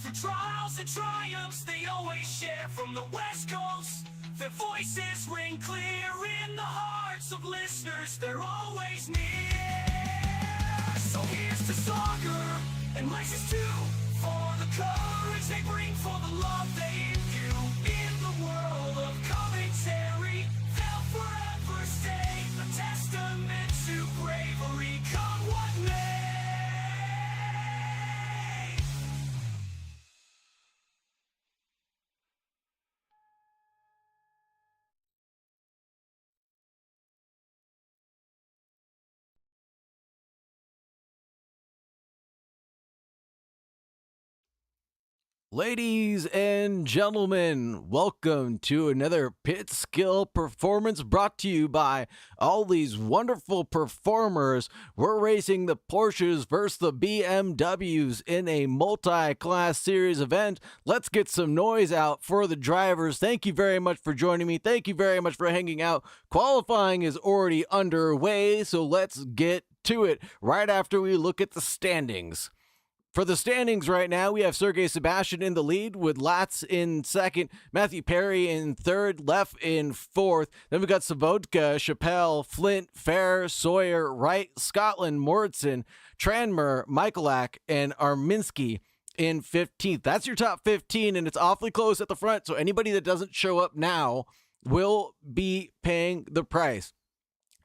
through trials and triumphs they always share from the West Coast. Their voices ring clear in the hearts of listeners, they're always near. So here's to Soccer and Lexus too, for the courage they bring, for the love they imbue. In the world of commentary, they'll forever stay a testament to bravery, come what may. Ladies and gentlemen, welcome to another Pit Skill Performance brought to you by all these wonderful performers. We're racing the Porsches versus the BMWs in a multi-class series event. Let's get some noise out for the drivers. Thank you very much for joining me. Thank you very much for hanging out. Qualifying is already underway, so let's get to it right after we look at the standings. For the standings right now, we have Sergey Sebastian in the lead with Latz in second, Matthew Perry in third, Leff in fourth. Then we got Savodka, Chappelle, Flint, Fair, Sawyer, Wright, Scotland, Moritzen, Tranmer, Michalak, and Arminsky in 15th. That's your top 15, and it's awfully close at the front, so anybody that doesn't show up now will be paying the price.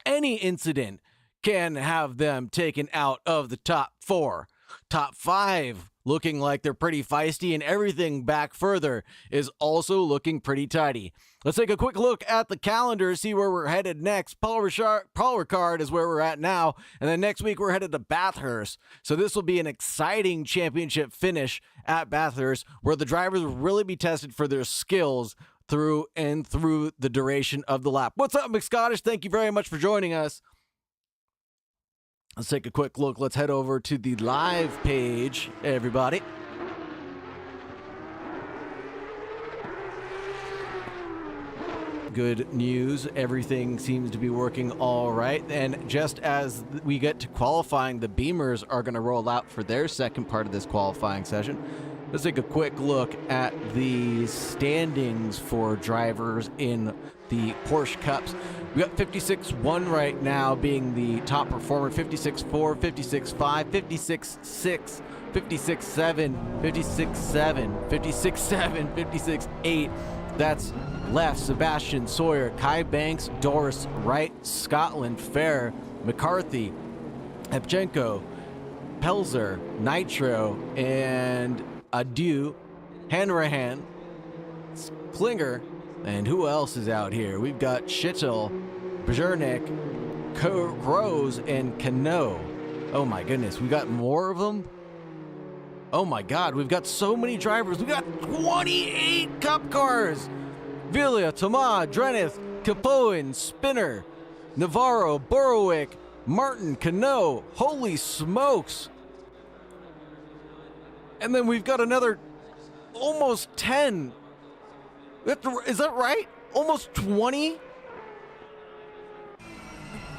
Any incident can have them taken out of the top four. Top five looking like they're pretty feisty, and everything back further is also looking pretty tidy. Let's take a quick look at the calendar, see where we're headed next. Paul Ricard is where we're at now, and then next week we're headed to Bathurst. So this will be an exciting championship finish at Bathurst, where the drivers will really be tested for their skills through the duration of the lap. What's up, McScottish? Thank you very much for joining us. Let's take a quick look. Let's head over to the live page, everybody. Good news. Everything seems to be working all right. And just as we get to qualifying, the Beamers are going to roll out for their second part of this qualifying session. Let's take a quick look at the standings for drivers in the Porsche Cups. We got 56-1 right now being the top performer, 56-4, 56-5, 56-6, 56-7, 56-7, 56-7, 56-8. That's Leff, Sebastian, Sawyer, Kai Banks, Doris, Wright, Scotland, Fair, McCarthy, Epchenko, Pelzer, Nitro, and Adieu, Hanrahan, Klinger, and who else is out here? We've got Schittel, Bjernik, Kroos, and Cano. Oh my goodness, we got more of them? Oh my god, we've got so many drivers. We got 28 cup cars! Villa, Tomah, Drenith, Capoin, Spinner, Navarro, Borowick, Martin, Cano. Holy smokes! And then we've got another almost 10. Is that right? Almost 20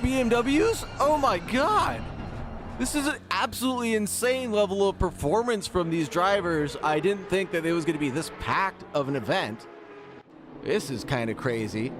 BMWs? Oh my god. This is an absolutely insane level of performance from these drivers. I didn't think that it was going to be this packed of an event. This is kind of crazy.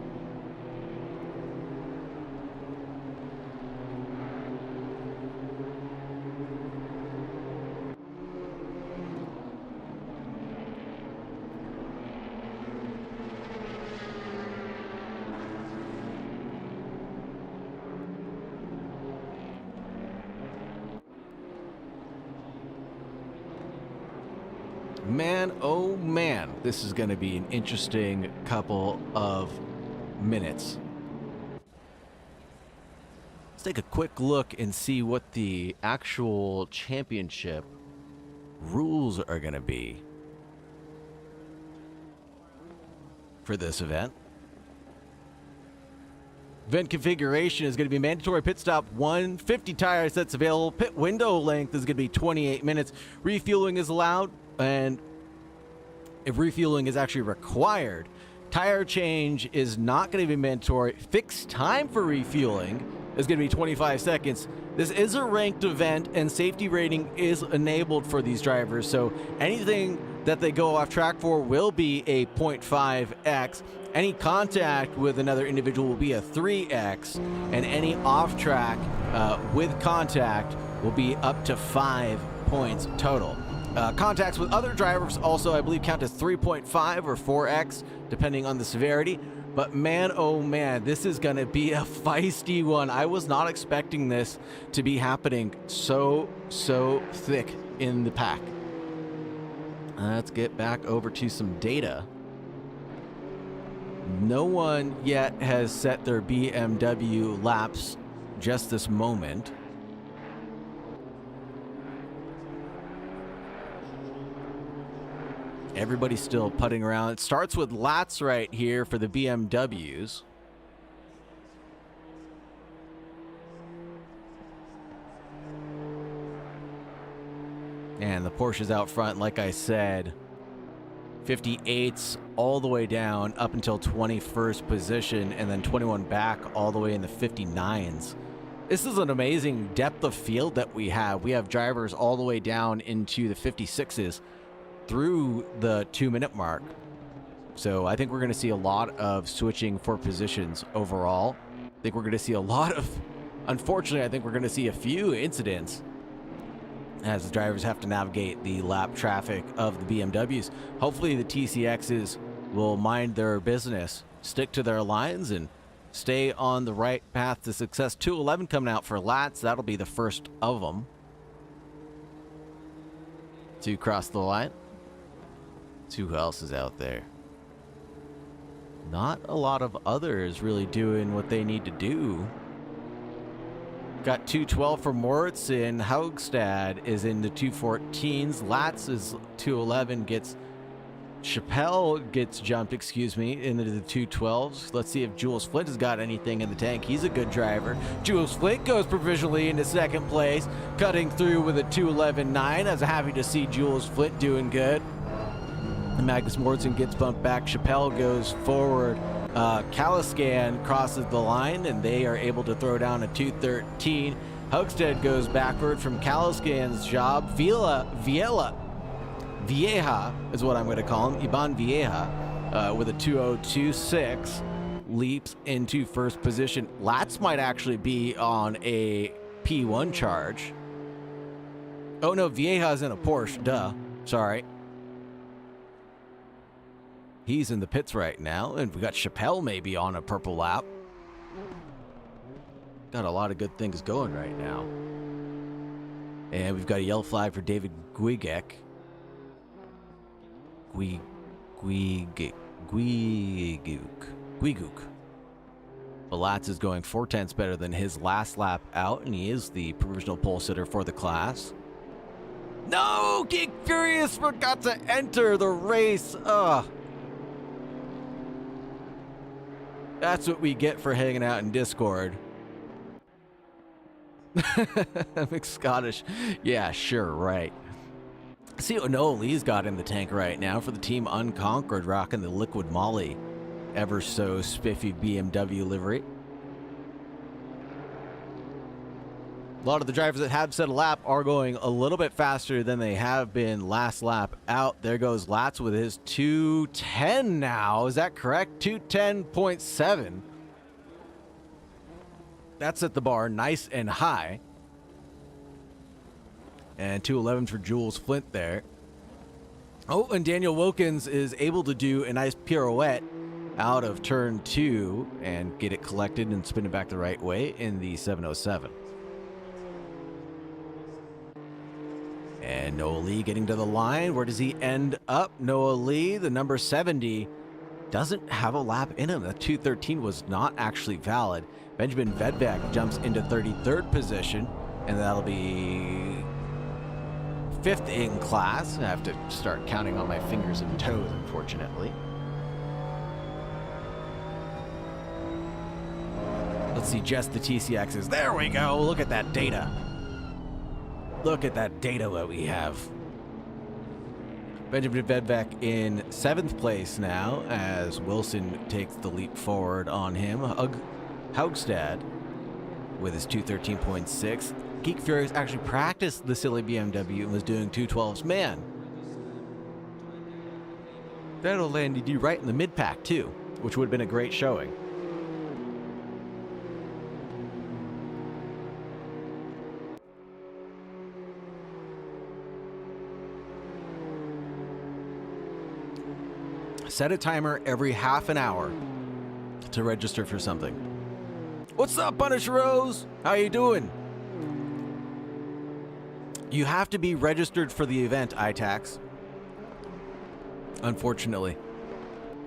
Man, oh man, this is going to be an interesting couple of minutes. Let's take a quick look and see what the actual championship rules are going to be for this event. Event configuration is going to be mandatory pit stop 1, 50 tire sets available. Pit window length is going to be 28 minutes. Refueling is allowed, and if refueling is actually required, tire change is not going to be mandatory. Fixed time for refueling is going to be 25 seconds. This is a ranked event, and safety rating is enabled for these drivers, so anything that they go off track for will be a 0.5x. Any contact with another individual will be a 3x, and any off track with contact will be up to 5 points total. Contacts with other drivers also, I believe, count as 3.5 or 4x, depending on the severity. But man, oh man, this is going to be a feisty one. I was not expecting this to be happening so thick in the pack. Let's get back over to some data. No one yet has set their BMW laps just this moment. Everybody's still putting around. It starts with Lats right here for the BMWs. And the Porsche's out front, like I said. 58s all the way down up until 21st position, and then 21 back all the way in the 59s. This is an amazing depth of field that we have. We have drivers all the way down into the 56s through the 2-minute mark. So I think we're going to see a lot of switching for positions overall. I think we're going to see a lot of, unfortunately, I think we're going to see a few incidents as the drivers have to navigate the lap traffic of the BMWs. Hopefully the TCXs will mind their business, stick to their lines, and stay on the right path to success. 211 coming out for Lats. That'll be the first of them to cross the line. Who else is out there? Not a lot of others really doing what they need to do. Got 212 for Moritz, and Haugstad is in the 214s. Lats is 211, Chappelle gets jumped, excuse me, into the 212s. Let's see if Jules Flint has got anything in the tank. He's a good driver. Jules Flint goes provisionally into second place, cutting through with a 211.9. I was happy to see Jules Flint doing good. Magnus Mortensen gets bumped back. Chappelle goes forward. Caliscan crosses the line, and they are able to throw down a 213. Hogsted goes backward from Caliscan's job. Vieja is what I'm going to call him. Iban Vieja with a 202.6 leaps into first position. Lats might actually be on a P1 charge. Oh no, Vieja's in a Porsche. Duh. Sorry. He's in the pits right now, and we got Chappelle maybe on a purple lap. Got a lot of good things going right now. And we've got a yellow flag for David Guiguk. Guiguk. Balats is going 4/10 better than his last lap out, and he is the provisional pole sitter for the class. No! Geek Furious forgot to enter the race. Ugh. That's what we get for hanging out in Discord. Mixed Scottish. Yeah, sure, right. See what Noah Lee's got in the tank right now for the Team Unconquered, rocking the Liquid Molly ever so spiffy BMW livery. A lot of the drivers that have set a lap are going a little bit faster than they have been last lap out. There goes Lats with his 210 now. Is that correct? 210.7. That set the bar nice and high. And 211 for Jules Flint there. Oh, and Daniel Wilkins is able to do a nice pirouette out of turn 2 and get it collected and spin it back the right way in the 707. And Noah Lee getting to the line. Where does he end up? Noah Lee, the number 70, doesn't have a lap in him. The 213 was not actually valid. Benjamin Vedbeck jumps into 33rd position, and that'll be 5th in class. I have to start counting on my fingers and toes, unfortunately. Let's see just the TCXs. There we go. Look at that data. Look at that data that we have. Benjamin Vedbeck in 7th place now as Wilson takes the leap forward on him. Haugstad with his 213.6. Geek Furious actually practiced the silly BMW and was doing 212s. Man, That'll land you right in the mid-pack, too, which would have been a great showing. Set a timer every half an hour to register for something. What's up, Punisher Rose? How you doing? You have to be registered for the event, iTax. Unfortunately.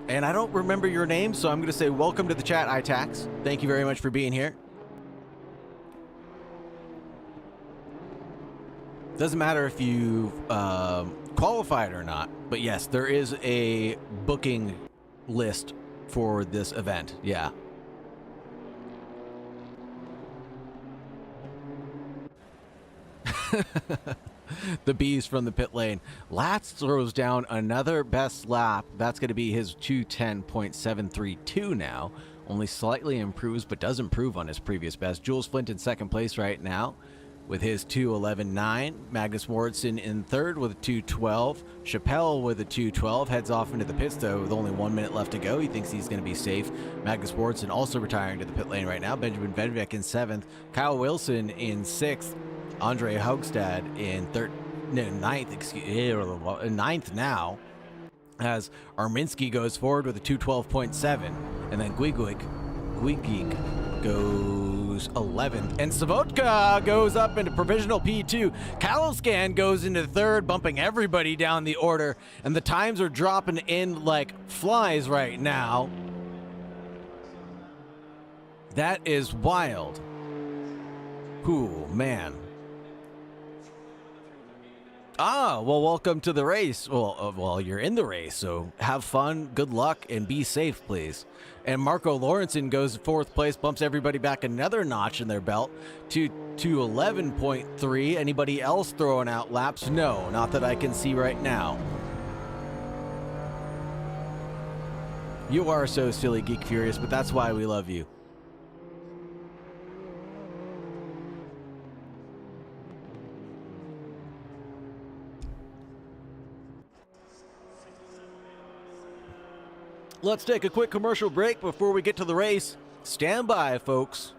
And I don't remember your name, so I'm going to say welcome to the chat, iTax. Thank you very much for being here. Doesn't matter if you qualified or not, but yes, there is a booking list for this event. Yeah. The bees from the pit lane. Latz throws down another best lap. That's going to be his 2:10.732 now. Only slightly improves, but does improve on his previous best. Jules Flint in second place right now with his 2:11.9. Magnus Moritz in third with a 2:12. Chappelle with a 2:12 heads off into the pits though with only 1 minute left to go. He thinks he's going to be safe. Magnus Moritz also retiring to the pit lane right now. Benjamin Vedvik in seventh. Kyle Wilson in sixth. Andre Hogstad in ninth now, as Arminsky goes forward with a 2:12.7, and then Guigig goes 11th, and Savotka goes up into provisional P2. Kaloscan goes into third, bumping everybody down the order, and the times are dropping in like flies right now. That is wild. Ooh, man. Ah, well, welcome to the race. Well, you're in the race, so have fun, good luck, and be safe, please. And Marco Lawrenson goes fourth place, bumps everybody back another notch in their belt to 11.3. Anybody else throwing out laps? No, not that I can see right now. You are so silly, Geek Furious, but that's why we love you. Let's take a quick commercial break before we get to the race. Stand by, folks.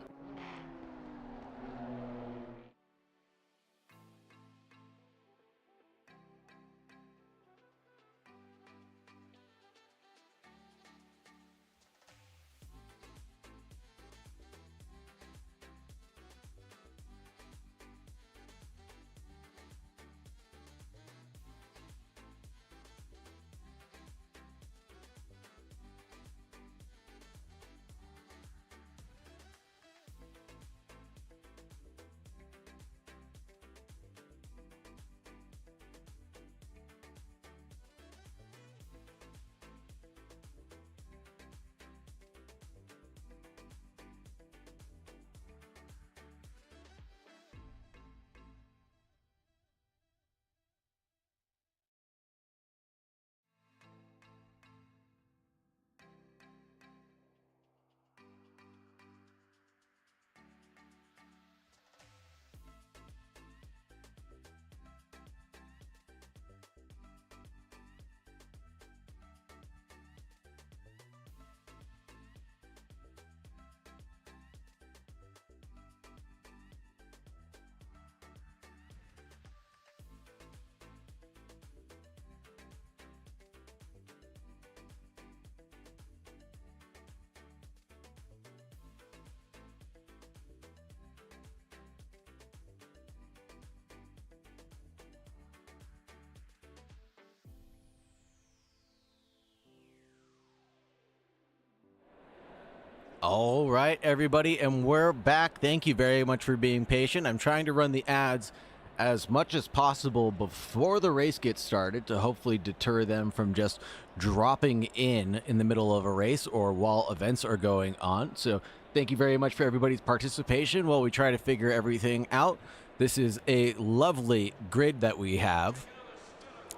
All right, everybody, and we're back. Thank you very much for being patient. I'm trying to run the ads as much as possible before the race gets started to hopefully deter them from just dropping in the middle of a race or while events are going on. So thank you very much for everybody's participation while we try to figure everything out. This is a lovely grid that we have.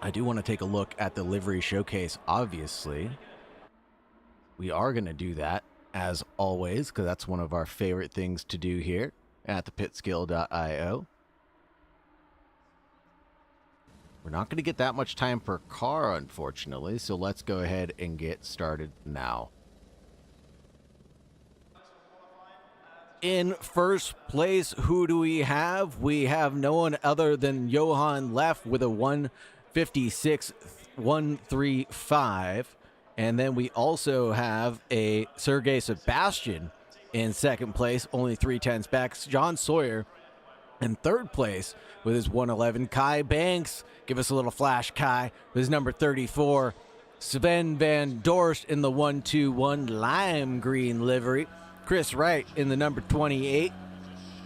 I do want to take a look at the livery showcase, obviously. We are going to do that, as always, because that's one of our favorite things to do here at the pitskill.io. We're not going to get that much time per car, unfortunately, so let's go ahead and get started now. In first place, who do we have? We have no one other than Johan Leff with a 156.135. And then we also have a Sergey Sebastian in second place, only 3/10 back. John Sawyer in third place with his 111. Kai Banks, give us a little flash, Kai, with his number 34. Sven Van Dorst in the 121 lime green livery. Chris Wright in the number 28,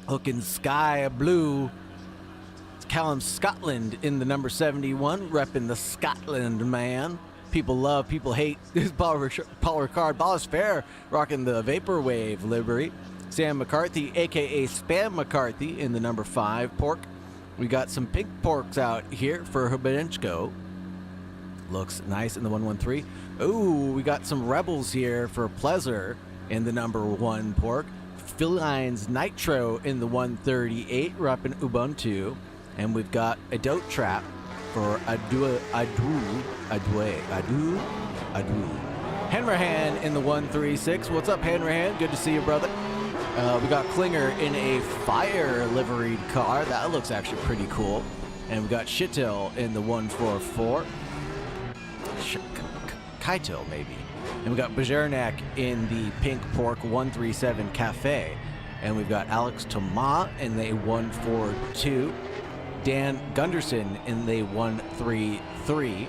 looking sky blue. It's Callum Scotland in the number 71, repping the Scotland man. People love, people hate. This Paul Ricard, Ballas Fair, rocking the Vaporwave livery. Sam McCarthy, a.k.a. Spam McCarthy, in the number 5 pork. We got some pink porks out here for Hubenchko. Looks nice in the 113. Ooh, we got some Rebels here for Pleasure in the number 1 pork. Philines Nitro in the 138, repping Ubuntu. And we've got a Dote Trap for Adu. Hanrahan in the 136. What's up, Hanrahan? Good to see you, brother. We got Klinger in a fire liveried car. That looks actually pretty cool. And we got Shittel in the 144. Kaito, maybe. And we got Bajernak in the pink pork 137 Cafe. And we've got Alex Thomas in the 142. Dan Gunderson in the 133.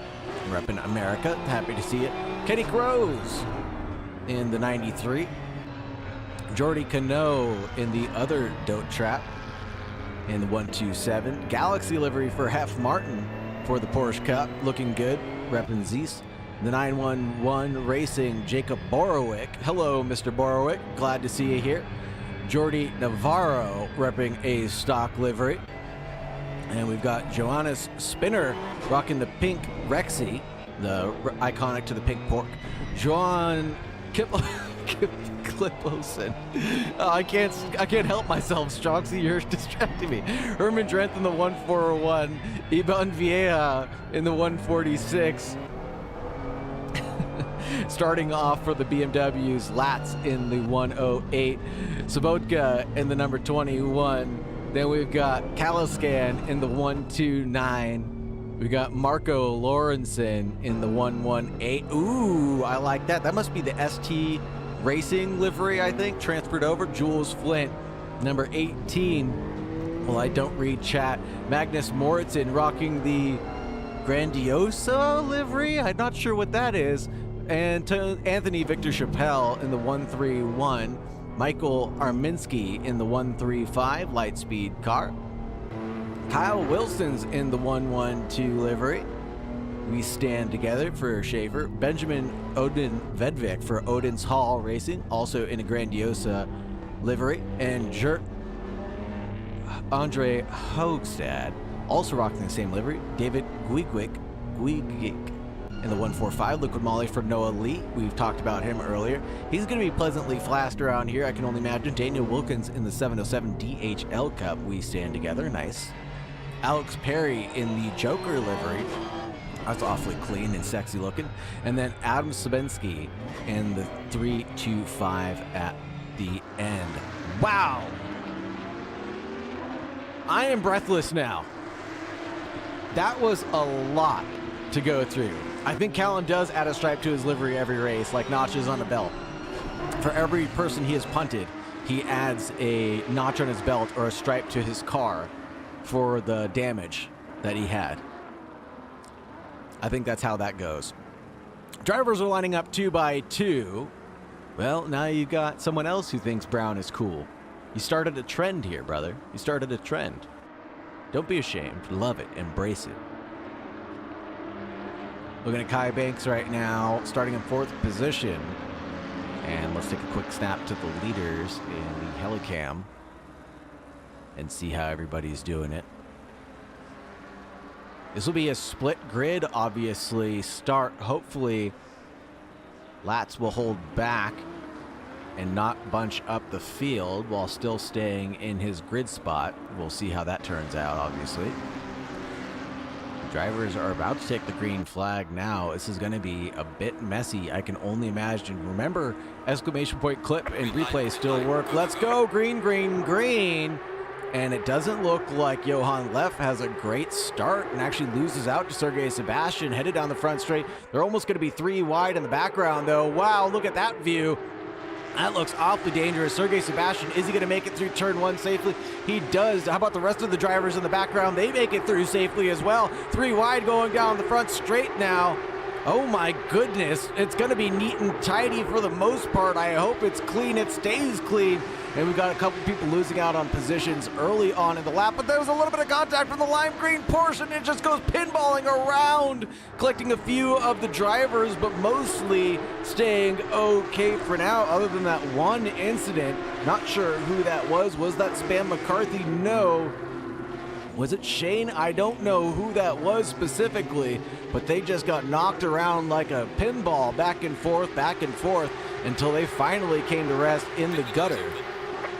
Repping America. Happy to see it. Kenny Crows in the 93. Jordy Cano in the other Dote Trap in the 127. Galaxy livery for Hef Martin for the Porsche Cup. Looking good. Repping Zeus. The 911 Racing, Jacob Borowick. Hello, Mr. Borowick. Glad to see you here. Jordy Navarro repping a stock livery. And we've got Johannes Spinner rocking the pink Rexy, the iconic to the pink pork. Joan Clipposon. Oh, I can't help myself, Strongzy. You're distracting me. Herman Drenth in the 141. Iban Vieja in the 146. Starting off for the BMWs, Latz in the 108, Sabotka in the number 21. Then we've got Kalaskan in the 129. We got Marco Lorenzen in the 118. Ooh, I like that. That must be the ST Racing livery, I think, transferred over. Jules Flint, number 18. Well, I don't read chat. Magnus Moritzen rocking the Grandiosa livery. I'm not sure what that is. And to Anthony Victor Chappelle in the 131. Michael Arminsky in the 135 Lightspeed car. Kyle Wilson's in the 112 livery. We stand together for Schaefer. Benjamin Odin Vedvik for Odin's Hall Racing, also in a Grandiosa livery. And Andre Hoogstad, also rocking the same livery. David Guigwick in the 145, Liquid Molly for Noah Lee. We've talked about him earlier. He's going to be pleasantly flashed around here, I can only imagine. Daniel Wilkins in the 707 DHL Cup. We stand together. Nice. Alex Perry in the Joker livery. That's awfully clean and sexy looking. And then Adam Sabensky in the 325 at the end. Wow! I am breathless now. That was a lot to go through. I think Callum does add a stripe to his livery every race, like notches on a belt. For every person he has punted, he adds a notch on his belt or a stripe to his car for the damage that he had. I think that's how that goes. Drivers are lining up 2 by 2. Well, now you got someone else who thinks brown is cool. You started a trend here, brother. You started a trend. Don't be ashamed. Love it. Embrace it. Looking at Kai Banks right now, starting in 4th position. And let's take a quick snap to the leaders in the Helicam and see how everybody's doing it. This will be a split grid, obviously. Hopefully, Latz will hold back and not bunch up the field while still staying in his grid spot. We'll see how that turns out, obviously. Drivers are about to take the green flag now. This is going to be a bit messy, I can only imagine. Remember, exclamation point clip and replay still work. Let's go, green, green, green. And it doesn't look like Johan Leff has a great start and actually loses out to Sergei Sebastian, headed down the front straight. They're almost going to be 3 wide in the background, though. Wow, look at that view. That looks awfully dangerous. Sergei Sebastian, is he going to make it through turn 1 safely? He does. How about the rest of the drivers in the background? They make it through safely as well. 3 wide going down the front straight now. Oh my goodness. It's going to be neat and tidy for the most part. I hope it's clean. It stays clean. And we've got a couple people losing out on positions early on in the lap, but there was a little bit of contact from the lime green Porsche, and it just goes pinballing around, collecting a few of the drivers, but mostly staying okay for now, other than that one incident. Not sure who that was. Was that Spam McCarthy? No. Was it Shane? I don't know who that was specifically, but they just got knocked around like a pinball, back and forth, until they finally came to rest in the gutter.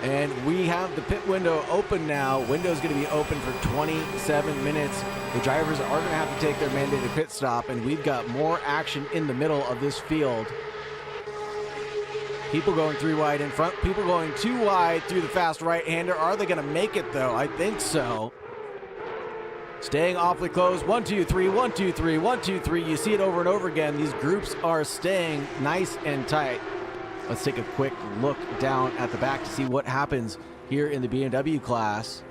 And we have the pit window open now. Window's going to be open for 27 minutes. The drivers are going to have to take their mandated pit stop, and we've got more action in the middle of this field. People going 3 wide in front, people going 2 wide through the fast right-hander. Are they going to make it, though? I think so. Staying awfully close. 1, 2, 3, 1, 2, 3, 1, 2, 3. You see it over and over again. These groups are staying nice and tight. Let's take a quick look down at the back to see what happens here in the BMW class.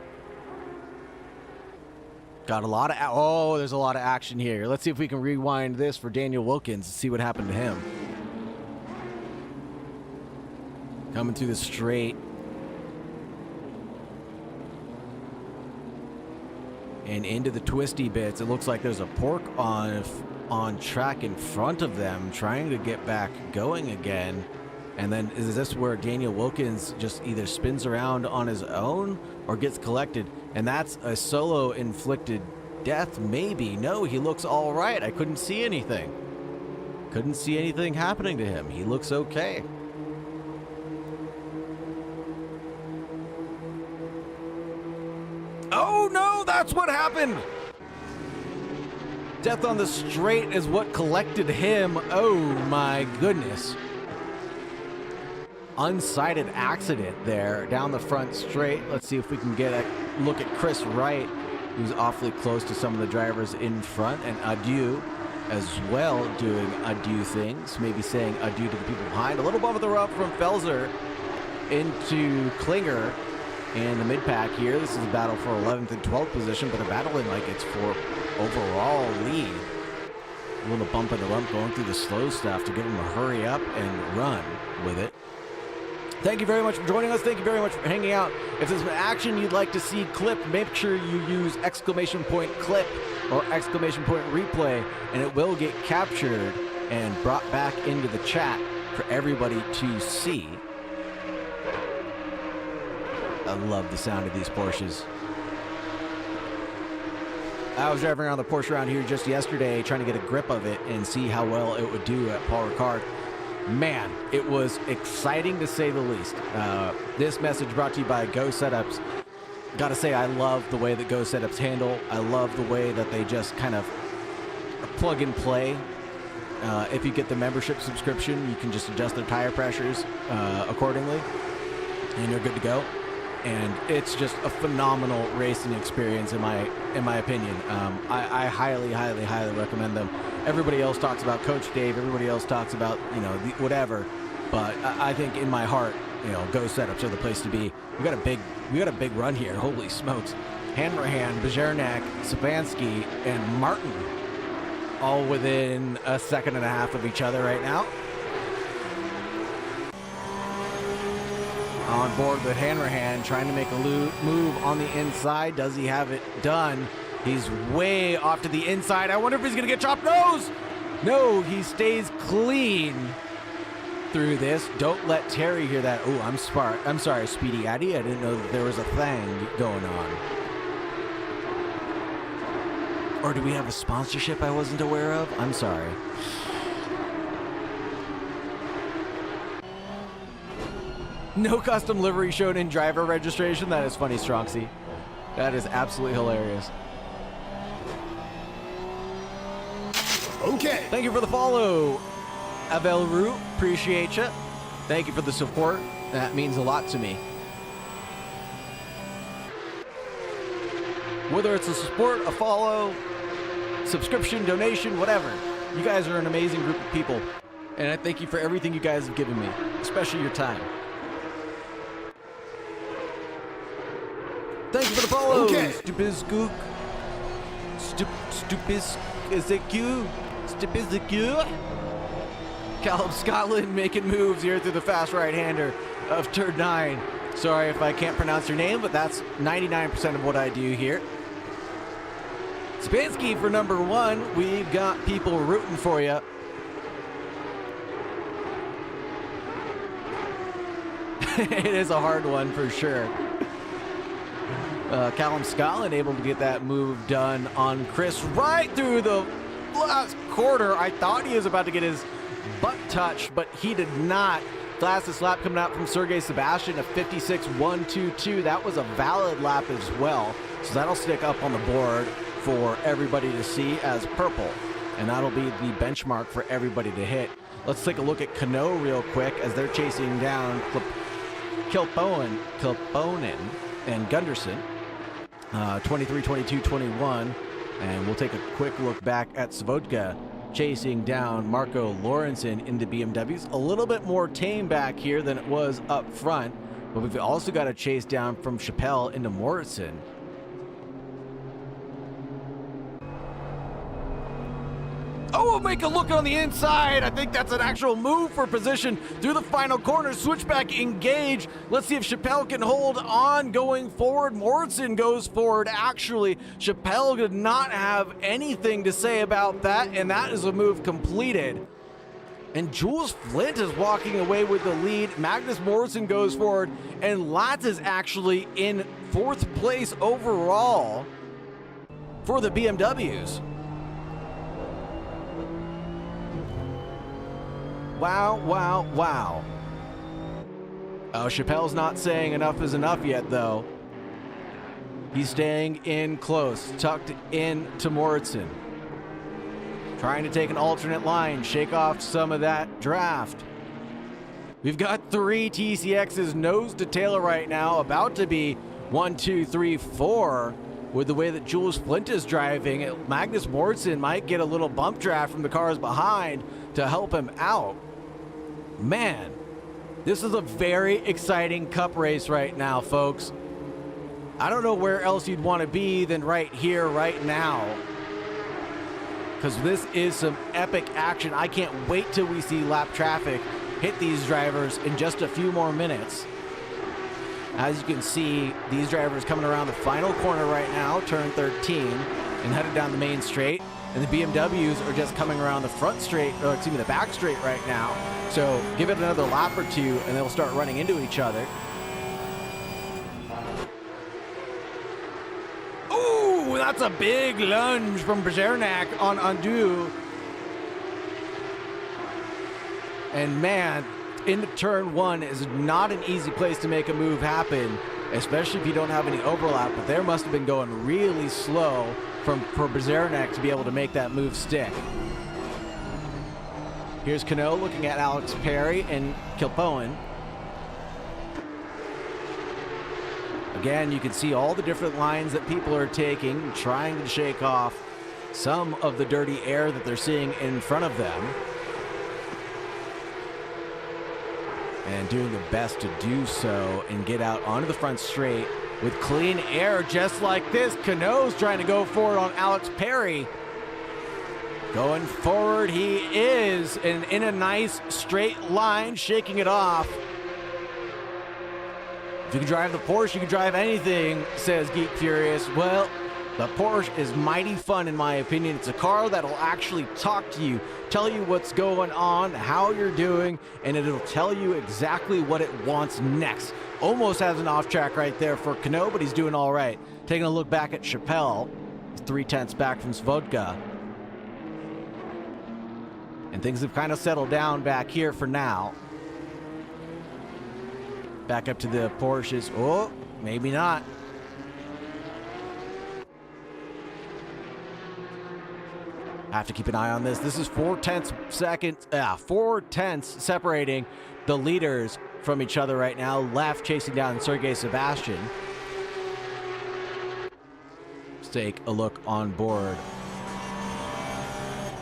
Got a lot of, there's a lot of action here. Let's see if we can rewind this for Daniel Wilkins and see what happened to him. Coming through the straight. And into the twisty bits. It looks like there's a pork on track in front of them, trying to get back going again. And then is this where Daniel Wilkins just either spins around on his own or gets collected? And that's a solo inflicted death, maybe. No, he looks all right. I couldn't see anything. Couldn't see anything happening to him. He looks okay. Oh no, that's what happened. Death on the straight is what collected him. Oh my goodness. Unsighted accident there down the front straight. Let's see if we can get a look at Chris Wright, who's awfully close to some of the drivers in front, and adieu as well, doing adieu things, maybe saying adieu to the people behind. A little above the rough from Felser into Klinger in the mid-pack here. This is a battle for 11th and 12th position, but they're battling like it's for overall lead. A little bump in the rump going through the slow stuff to get them to hurry up and run with it. Thank you very much for joining us. Thank you very much for hanging out. If there's an action you'd like to see clipped, make sure you use exclamation point clip or exclamation point replay, and it will get captured and brought back into the chat for everybody to see. I love the sound of these Porsches. I was driving around the Porsche around here just yesterday trying to get a grip of it and see how well it would do at Paul Ricard. Man, it was exciting to say the least. This message brought to you by Go Setups. Gotta say, I love the way that Go Setups handle. I love the way that they just kind of plug and play. If you get the membership subscription, you can just adjust their tire pressures accordingly, and you're good to go. And it's just a phenomenal racing experience in my opinion. I highly recommend them. Everybody else talks about Coach Dave. Everybody else talks about, you know, whatever. But I think in my heart, you know, Go Setups are the place to be. We got a big run here. Holy smokes! Hanrahan, Bjernak, Sabansky, and Martin, all within a second and a half of each other right now. On board with Hanrahan, trying to make a move on the inside. Does he have it done? He's way off to the inside. I wonder if he's going to get chopped nose. No, he stays clean through this. Don't let Terry hear that. Oh, I'm sorry, Speedy Addy. I didn't know that there was a thing going on. Or do we have a sponsorship I wasn't aware of? I'm sorry. No custom livery shown in driver registration. That is funny, Stronxy. That is absolutely hilarious. Okay. Thank you for the follow, Avelru. Appreciate you. Thank you for the support. That means a lot to me. Whether it's a support, a follow, subscription, donation, whatever, you guys are an amazing group of people. And I thank you for everything you guys have given me, especially your time. Thank you for the follow. Okay. Stupizgook. Stupizgook. Callum Scotland making moves here through the fast right-hander of turn 9. Sorry if I can't pronounce your name, but that's 99% of what I do here. Spansky for number 1. We've got people rooting for you. It is a hard one for sure. Callum Scotland able to get that move done on Chris right through the last quarter. I thought he was about to get his butt touched, but he did not. Fastest lap coming out from Sergey Sebastian, a 56.122. That was a valid lap as well. So that'll stick up on the board for everybody to see as purple. And that'll be the benchmark for everybody to hit. Let's take a look at Cano real quick as they're chasing down Kilponen and Gunderson. 23, 22, 21. And we'll take a quick look back at Svodka chasing down Marco Lorenzen in the BMWs. A little bit more tame back here than it was up front. But we've also got a chase down from Chappelle into Morrison. Oh, make a look on the inside. I think that's an actual move for position through the final corner. Switchback engage. Let's see if Chappelle can hold on going forward. Morrison goes forward. Actually, Chappelle did not have anything to say about that, and that is a move completed. And Jules Flint is walking away with the lead. Magnus Morrison goes forward, and Latz is actually in 4th place overall for the BMWs. Wow, wow, wow. Oh, Chappelle's not saying enough is enough yet, though. He's staying in close, tucked in to Morrison. Trying to take an alternate line, shake off some of that draft. We've got 3 TCXs nose to tail right now, about to be 1, 2, 3, 4. With the way that Jules Flint is driving, Magnus Morrison might get a little bump draft from the cars behind to help him out. Man, this is a very exciting cup race right now, folks. I don't know where else you'd want to be than right here, right now. Because this is some epic action. I can't wait till we see lap traffic hit these drivers in just a few more minutes. As you can see, these drivers coming around the final corner right now, turn 13, and headed down the main straight. And the BMWs are just coming around the front straight, or excuse me, the back straight right now. So give it another lap or two, and they'll start running into each other. Ooh, that's a big lunge from Bezernak on Andu. And man, into turn 1 is not an easy place to make a move happen, especially if you don't have any overlap, but there must have been going really slow for Bezernak to be able to make that move stick. Here's Cano looking at Alex Perry and Kilpoen. Again, you can see all the different lines that people are taking, trying to shake off some of the dirty air that they're seeing in front of them. And doing the best to do so and get out onto the front straight with clean air just like this. Cano's trying to go forward on Alex Perry. Going forward he is, and in a nice straight line, shaking it off. If you can drive the Porsche, you can drive anything, says Geek Furious. Well, the Porsche is mighty fun in my opinion. It's a car that'll actually talk to you, tell you what's going on, how you're doing, and it'll tell you exactly what it wants next. Almost has an off track right there for Cano, but he's doing all right. Taking a look back at Chappelle, 3/10 back from Svodka. And things have kind of settled down back here for now. Back up to the Porsches. Oh, maybe not. Have to keep an eye on this. This is 4/10 separating the leaders from each other right now. Left chasing down Sergei Sebastian. Let's take a look on board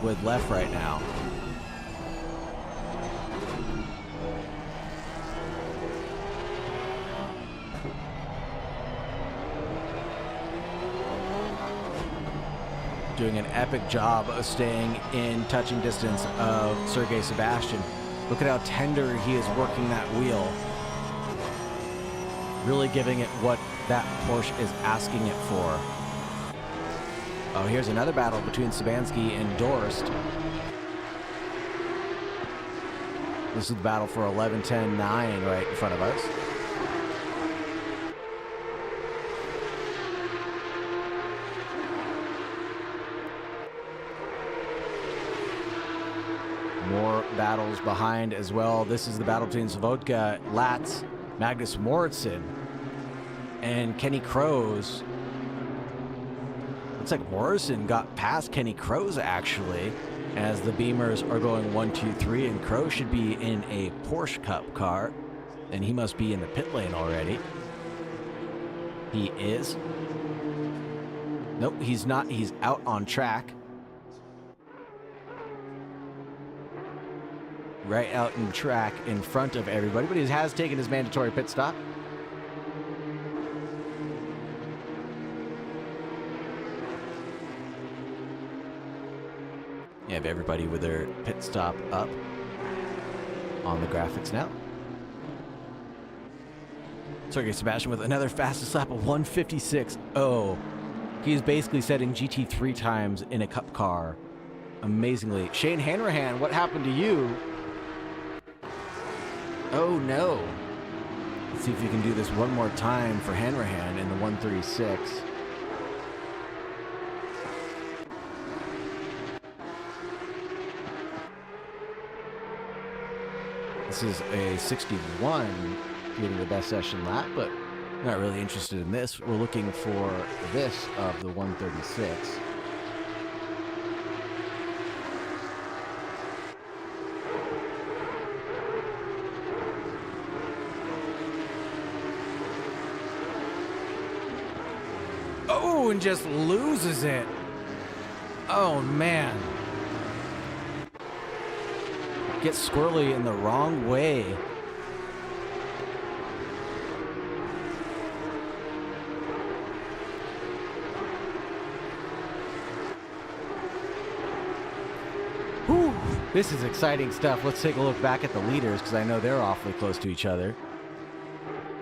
with left right now. Doing an epic job of staying in touching distance of Sergei Sebastian. Look at how tender he is working that wheel. Really giving it what that Porsche is asking it for. Oh, here's another battle between Sabansky and Dorst. This is the battle for 11-10-9 right in front of us. More battles behind as well. This is the battle between Svodka, Latz, Magnus Moritz, and Kenny Kroos. Looks like Morrison got past Kenny Kroos actually, as the Beamers are going 1, 2, 3, and Kroos should be in a Porsche Cup car, and he must be in the pit lane already. He is. Nope, he's not. He's out on track. Right out in track in front of everybody, but he has taken his mandatory pit stop. You have everybody with their pit stop up on the graphics now. Sergei Sebastian with another fastest lap of 156. Oh, he's basically setting GT3 times in a cup car. Amazingly. Shane Hanrahan, what happened to you? Oh no. Let's see if you can do this one more time for Hanrahan in the 136. This is a 61 getting the best session lap, but not really interested in this. We're looking for this of the 136. Oh, and just loses it. Oh, man. Gets squirrely in the wrong way. Whew. This is exciting stuff. Let's take a look back at the leaders, because I know they're awfully close to each other.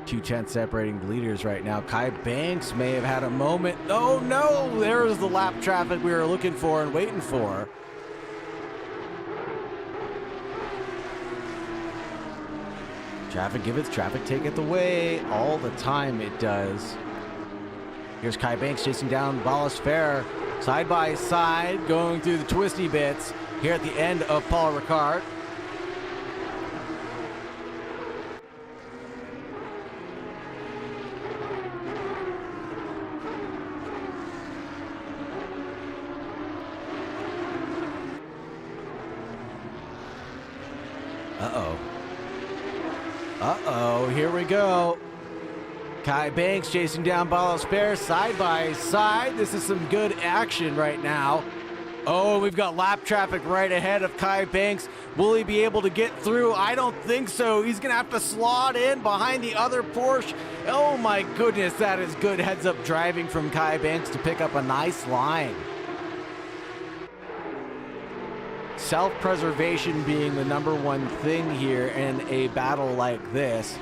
2/10 separating the leaders right now. Kai Banks may have had a moment. Oh no, there's the lap traffic we were looking for and waiting for. Traffic giveth, traffic taketh away. All the time it does. Here's Kai Banks chasing down Ballas Fair. Side by side, going through the twisty bits here at the end of Paul Ricard. Uh-oh. Uh-oh, here we go. Kai Banks chasing down Ballas Fair side by side. This is some good action right now. Oh, we've got lap traffic right ahead of Kai Banks. Will he be able to get through? I don't think so. He's going to have to slot in behind the other Porsche. Oh my goodness, that is good heads-up driving from Kai Banks to pick up a nice line. Self-preservation being the number one thing here in a battle like this.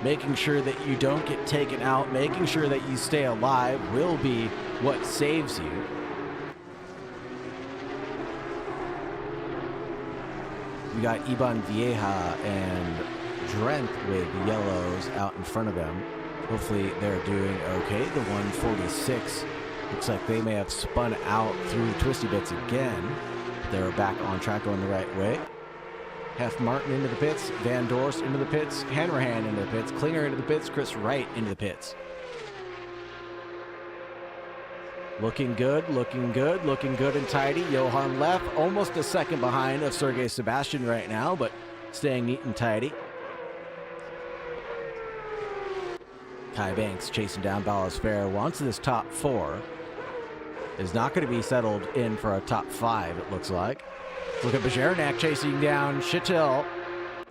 Making sure that you don't get taken out, making sure that you stay alive will be what saves you. We got Iban Vieja and Drenth with yellows out in front of them. Hopefully they're doing okay. The 146 looks like they may have spun out through the twisty bits again. They're back on track going the right way. Hef Martin into the pits, Van Dorst into the pits, Hanrahan into the pits, Klinger into the pits, Chris Wright into the pits. Looking good, looking good, looking good and tidy. Johan left, almost a second behind of Sergey Sebastian right now, but staying neat and tidy. Kai Banks chasing down Ballas Fair. Wants this top 4. Is not going to be settled in for a top 5, it looks like. Look at Bajernak chasing down Chitil.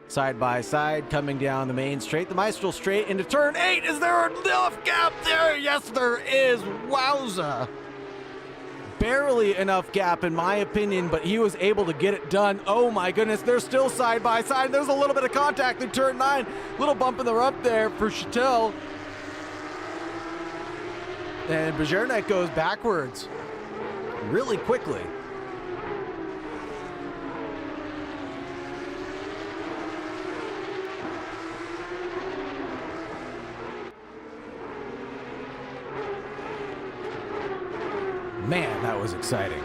Side by side, coming down the main straight. The Maestro straight into turn 8. Is there enough gap there? Yes, there is. Wowza. Barely enough gap, in my opinion, but he was able to get it done. Oh, my goodness. They're still side by side. There's a little bit of contact in turn 9. Little bump in the rough there for Chitil. And Bajernak goes backwards really quickly. Man, that was exciting.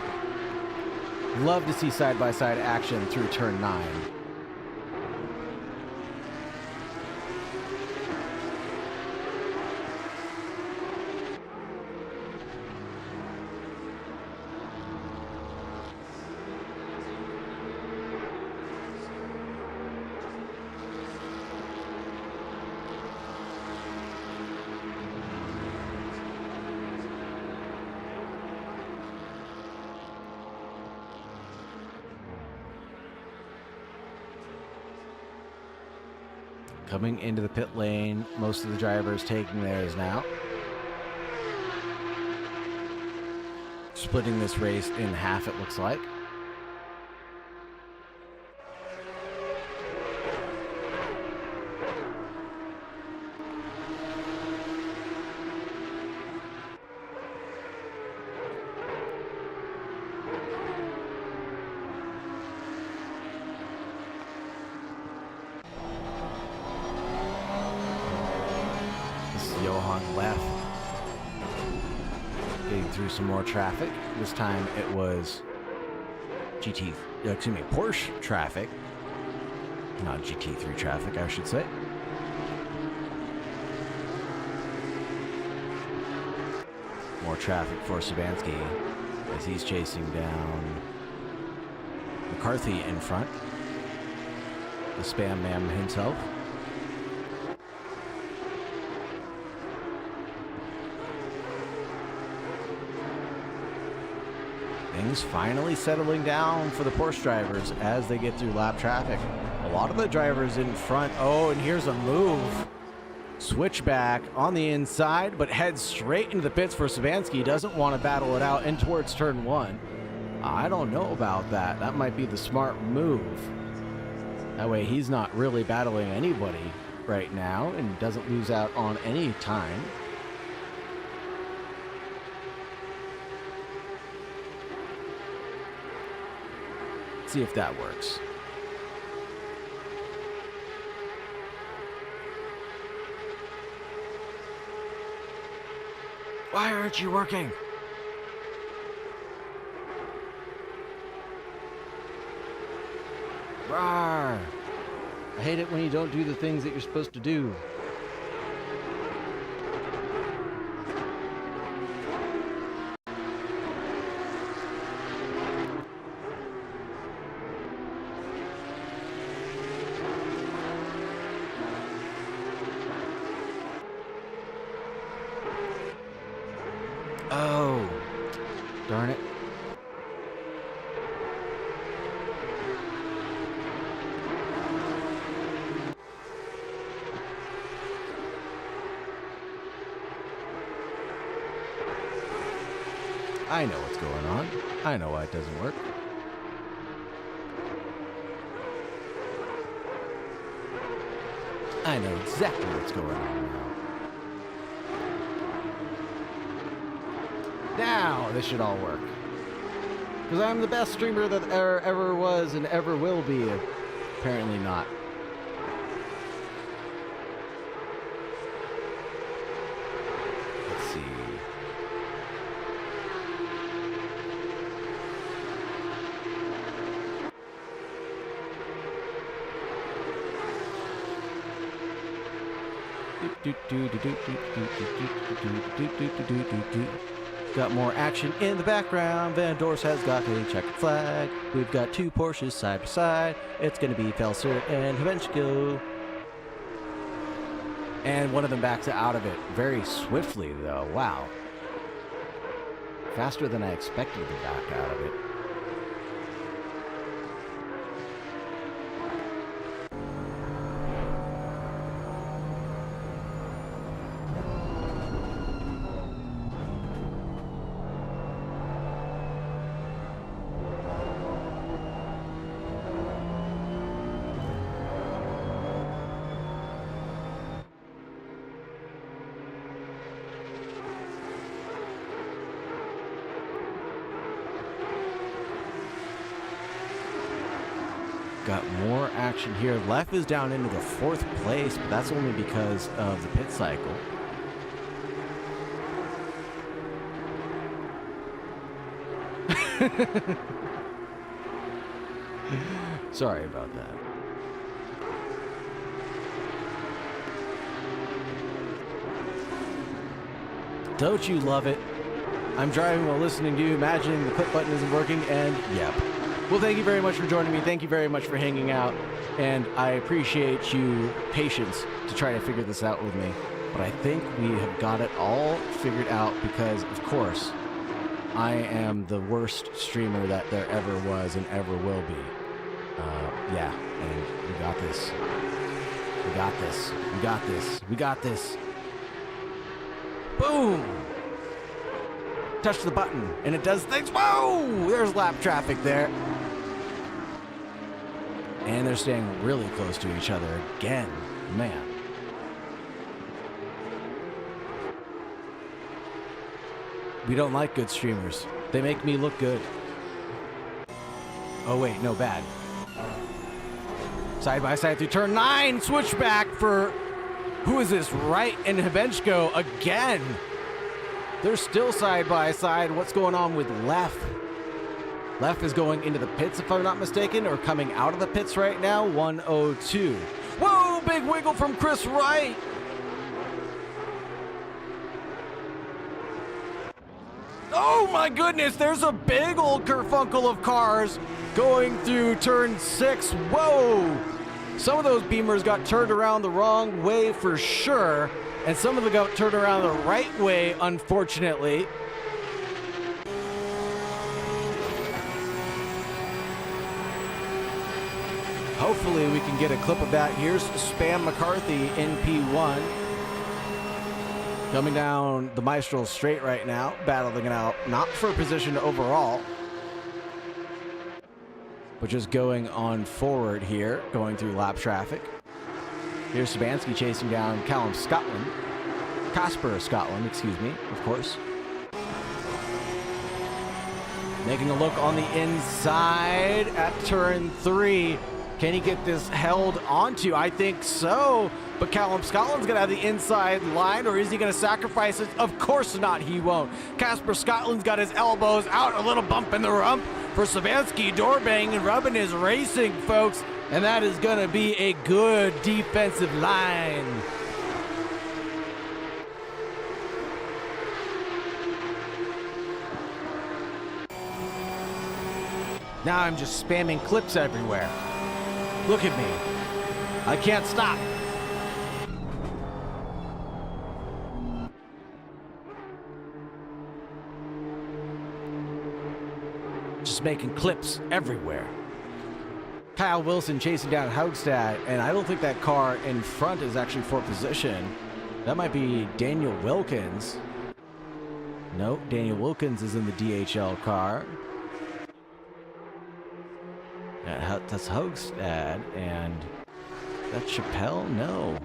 Love to see side-by-side action through turn 9. Coming into the pit lane, most of the drivers taking theirs now. Splitting this race in half, it looks like. Johan left, getting through some more traffic. This time it was Porsche traffic, not GT3 traffic, I should say. More traffic for Sabansky as he's chasing down McCarthy in front, the Spam Man himself. Things finally settling down for the Porsche drivers as they get through lap traffic. A lot of the drivers in front. Oh, and here's a move. Switchback on the inside, but heads straight into the pits for Sabansky. Doesn't want to battle it out in towards turn 1. I don't know about that. That might be the smart move. That way he's not really battling anybody right now and doesn't lose out on any time. See if that works. Why aren't you working? Rawr. I hate it when you don't do the things that you're supposed to do. Oh, darn it. I know what's going on. I know why it doesn't work. I know exactly what's going on now. Now this should all work. Because I'm the best streamer that there ever was and ever will be. Apparently not. Let's see. Got more action in the background. Van Dorst has got a checkered flag. We've got 2 Porsches side by side. It's going to be Felser and Havenchko. And one of them backs out of it very swiftly, though. Wow. Faster than I expected to back out of it. Got more action here. Left is down into the 4th place, but that's only because of the pit cycle. Sorry about that. Don't you love it? I'm driving while listening to you, imagining the quit button isn't working, and yep. Well, thank you very much for joining me. Thank you very much for hanging out. And I appreciate you patience to try to figure this out with me. But I think we have got it all figured out because, of course, I am the worst streamer that there ever was and ever will be. Yeah, and we got this. We got this. We got this. We got this. Boom! Touch the button, and it does things. Whoa! There's lap traffic there. And they're staying really close to each other again. Man. We don't like good streamers. They make me look good. Oh, wait, no, bad. Side by side through turn 9. Switchback for... Who is this? Wright and Havenchko again. They're still side by side. What's going on with Left? Left is going into the pits, if I'm not mistaken, or coming out of the pits right now. 102. Whoa, big wiggle from Chris Wright. Oh my goodness, there's a big old kerfunkel of cars going through turn 6. Whoa. Some of those Beamers got turned around the wrong way for sure, and some of them got turned around the right way, unfortunately. Hopefully we can get a clip of that. Here's Spam McCarthy in P1. Coming down the Maestro straight right now, battling it out, not for a position overall, but just going on forward here, going through lap traffic. Here's Sabansky chasing down Callum Scotland. Casper Scotland, excuse me, of course. Making a look on the inside at turn 3. Can he get this held onto? I think so. But Callum Scotland's going to have the inside line, or is he going to sacrifice it? Of course not, he won't. Casper Scotland's got his elbows out, a little bump in the rump for Sabansky, door banging, rubbing his racing, folks. And that is going to be a good defensive line. Now I'm just spamming clips everywhere. Look at me. I can't stop. Just making clips everywhere. Kyle Wilson chasing down Haugstad, and I don't think that car in front is actually for position. That might be Daniel Wilkins. Nope, Daniel Wilkins is in the DHL car. That's Haugstad, and that's Chappelle? No.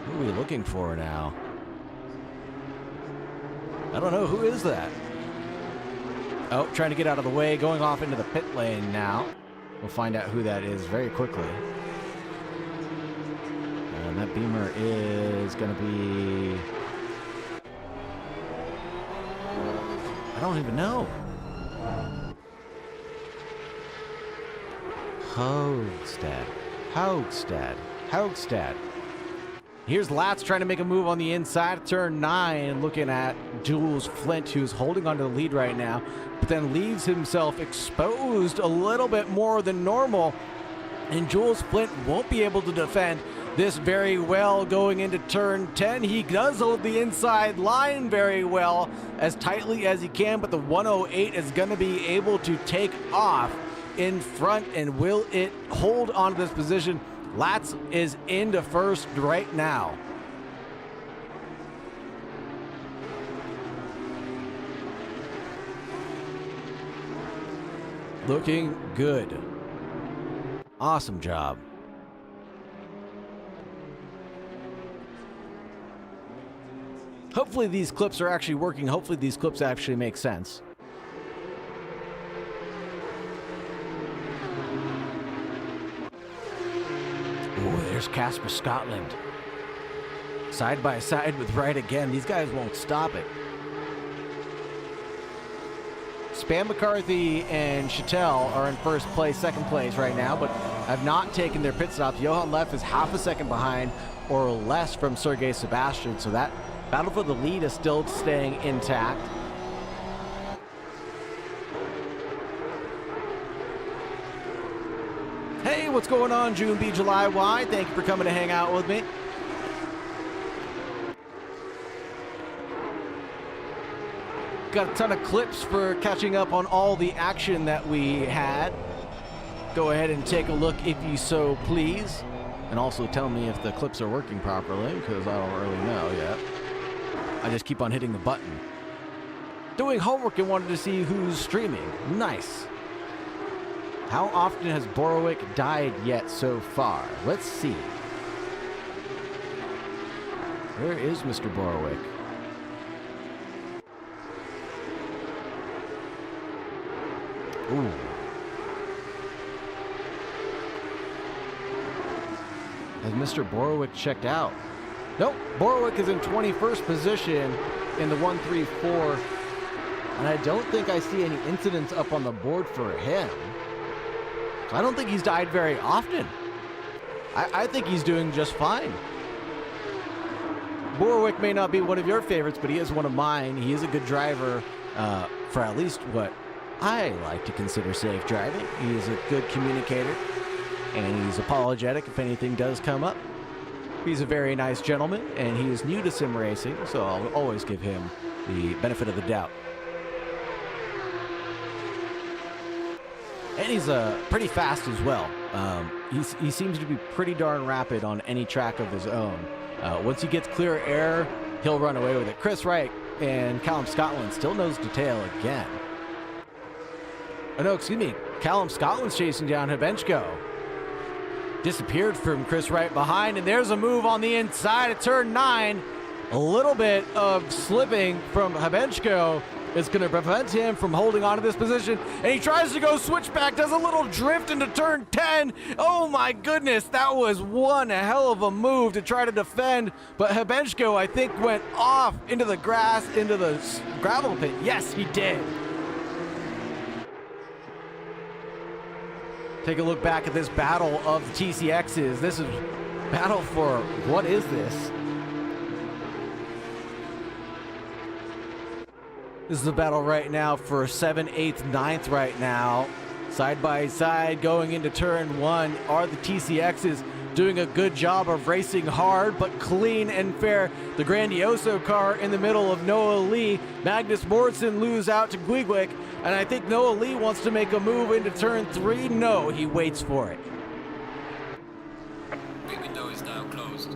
Who are we looking for now? I don't know. Who is that? Oh, trying to get out of the way, going off into the pit lane now. We'll find out who that is very quickly. And that Beamer is going to be... I don't even know. Haugstad. Here's Latz trying to make a move on the inside of turn 9, looking at Jules Flint, who's holding onto the lead right now, but then leaves himself exposed a little bit more than normal, and Jules Flint won't be able to defend this very well going into turn 10. He does hold the inside line very well, as tightly as he can, but the 108 is going to be able to take off in front, and will it hold on to this position? Latz is into first right now. Looking good. Awesome job. Hopefully these clips are actually working. Hopefully these clips actually make sense. Oh, there's Casper Scotland. Side by side with Wright again. These guys won't stop it. Spam McCarthy and Chattel are in first place, second place right now, but have not taken their pit stops. Johan Leff is half a second behind or less from Sergei Sebastian, so that battle for the lead is still staying intact. Hey, what's going on, June B, July Y? Thank you for coming to hang out with me. Got a ton of clips for catching up on all the action that we had. Go ahead and take a look if you so please. And also tell me if the clips are working properly, because I don't really know yet. I just keep on hitting the button. Doing homework and wanted to see who's streaming. Nice. How often has Borowick died yet so far? Let's see. Where is Mr. Borowick? Ooh. Has Mr. Borowick checked out? Nope. Borowick is in 21st position in the 134. And I don't think I see any incidents up on the board for him. So I don't think he's died very often. I think he's doing just fine. Borowick may not be one of your favorites, but he is one of mine. He is a good driver for at least what I like to consider safe driving. He is a good communicator, and he's apologetic if anything does come up. He's a very nice gentleman, and he is new to sim racing, so I'll always give him the benefit of the doubt. And he's pretty fast as well. He seems to be pretty darn rapid on any track of his own. Once he gets clear air, he'll run away with it. Chris Wright and Callum Scotland still nose to tail again. Oh no, excuse me. Callum Scotland's chasing down Habenchko. Disappeared from Chris Wright behind, and there's a move on the inside of turn 9. A little bit of slipping from Habenchko is going to prevent him from holding on to this position, and he tries to go switchback, does a little drift into turn 10. Oh my goodness, that was one hell of a move to try to defend, but Habenchko, I think, went off into the grass, into the gravel pit. Yes, he did. Take a look back at this battle of the TCXs. This is battle for, what is this? This is a battle right now for 7th, 8th, 9th right now. Side by side going into turn 1 are the TCXs doing a good job of racing hard but clean and fair. The Grandioso car in the middle of Noah Lee. Magnus Morrison lose out to Gwigwick, and I think Noah Lee wants to make a move into turn 3. No, he waits for it. Pit window is now closed.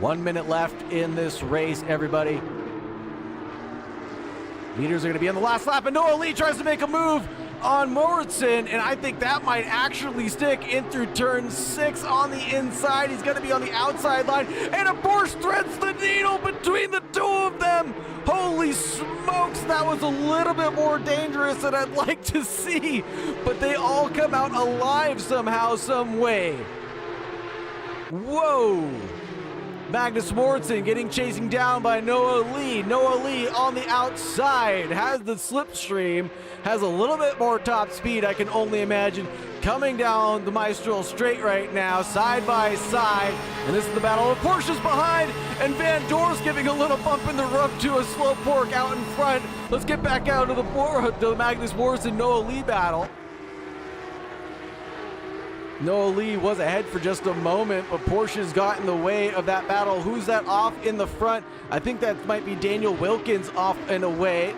1 minute left in this race, everybody. Leaders are going to be on the last lap, and Noah Lee tries to make a move on Morrison, and I think that might actually stick in through turn 6 on the inside. He's going to be on the outside line, and a Porsche threads the needle between the two of them. Holy smokes, that was a little bit more dangerous than I'd like to see, but they all come out alive somehow, some way. Whoa. Magnus Morrison getting chasing down by Noah Lee. Noah Lee on the outside has the slipstream, has a little bit more top speed, I can only imagine. coming down the Maestro straight right now, side by side. And this is the battle of Porsche's behind, and Van Door's giving a little bump in the rough to a Slowpoke out in front. Let's get back out to the Magnus Morrison Noah Lee battle. Noah Lee was ahead for just a moment, but Porsche's got in the way of that battle. Who's that off in the front? I think that might be Daniel Wilkins off and away.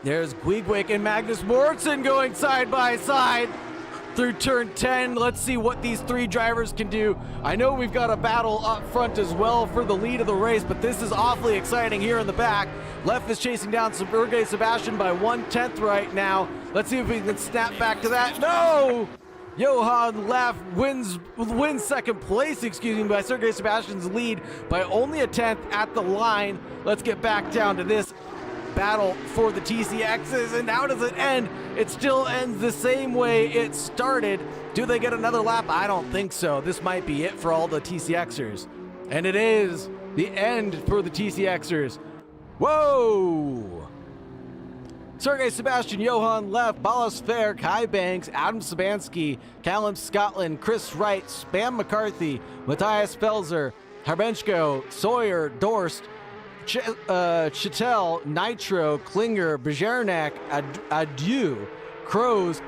There's Guigwick and Magnus Morrison going side by side through turn 10. Let's see what these three drivers can do. I know we've got a battle up front as well for the lead of the race, but this is awfully exciting here in the back. Left is chasing down Sergei Sebastian by 1/10 right now. Let's see if we can snap back to that. No! Johan Leff wins second place, by Sergei Sebastian's lead by only a 10th at the line. Let's get back down to this battle for the TCXs, and how does it end? It still ends the same way it started. Do they get another lap? I don't think so. This might be it for all the TCXers. And it is the end for the TCXers. Whoa! Sergei Sebastian, Johan Leff, Ballas Fair, Kai Banks, Adam Sabansky, Callum Scotland, Chris Wright, Spam McCarthy, Matthias Felser, Harbenchko, Sawyer, Dorst, Chattel, Nitro, Klinger, Bjernak, Adieu, Crows,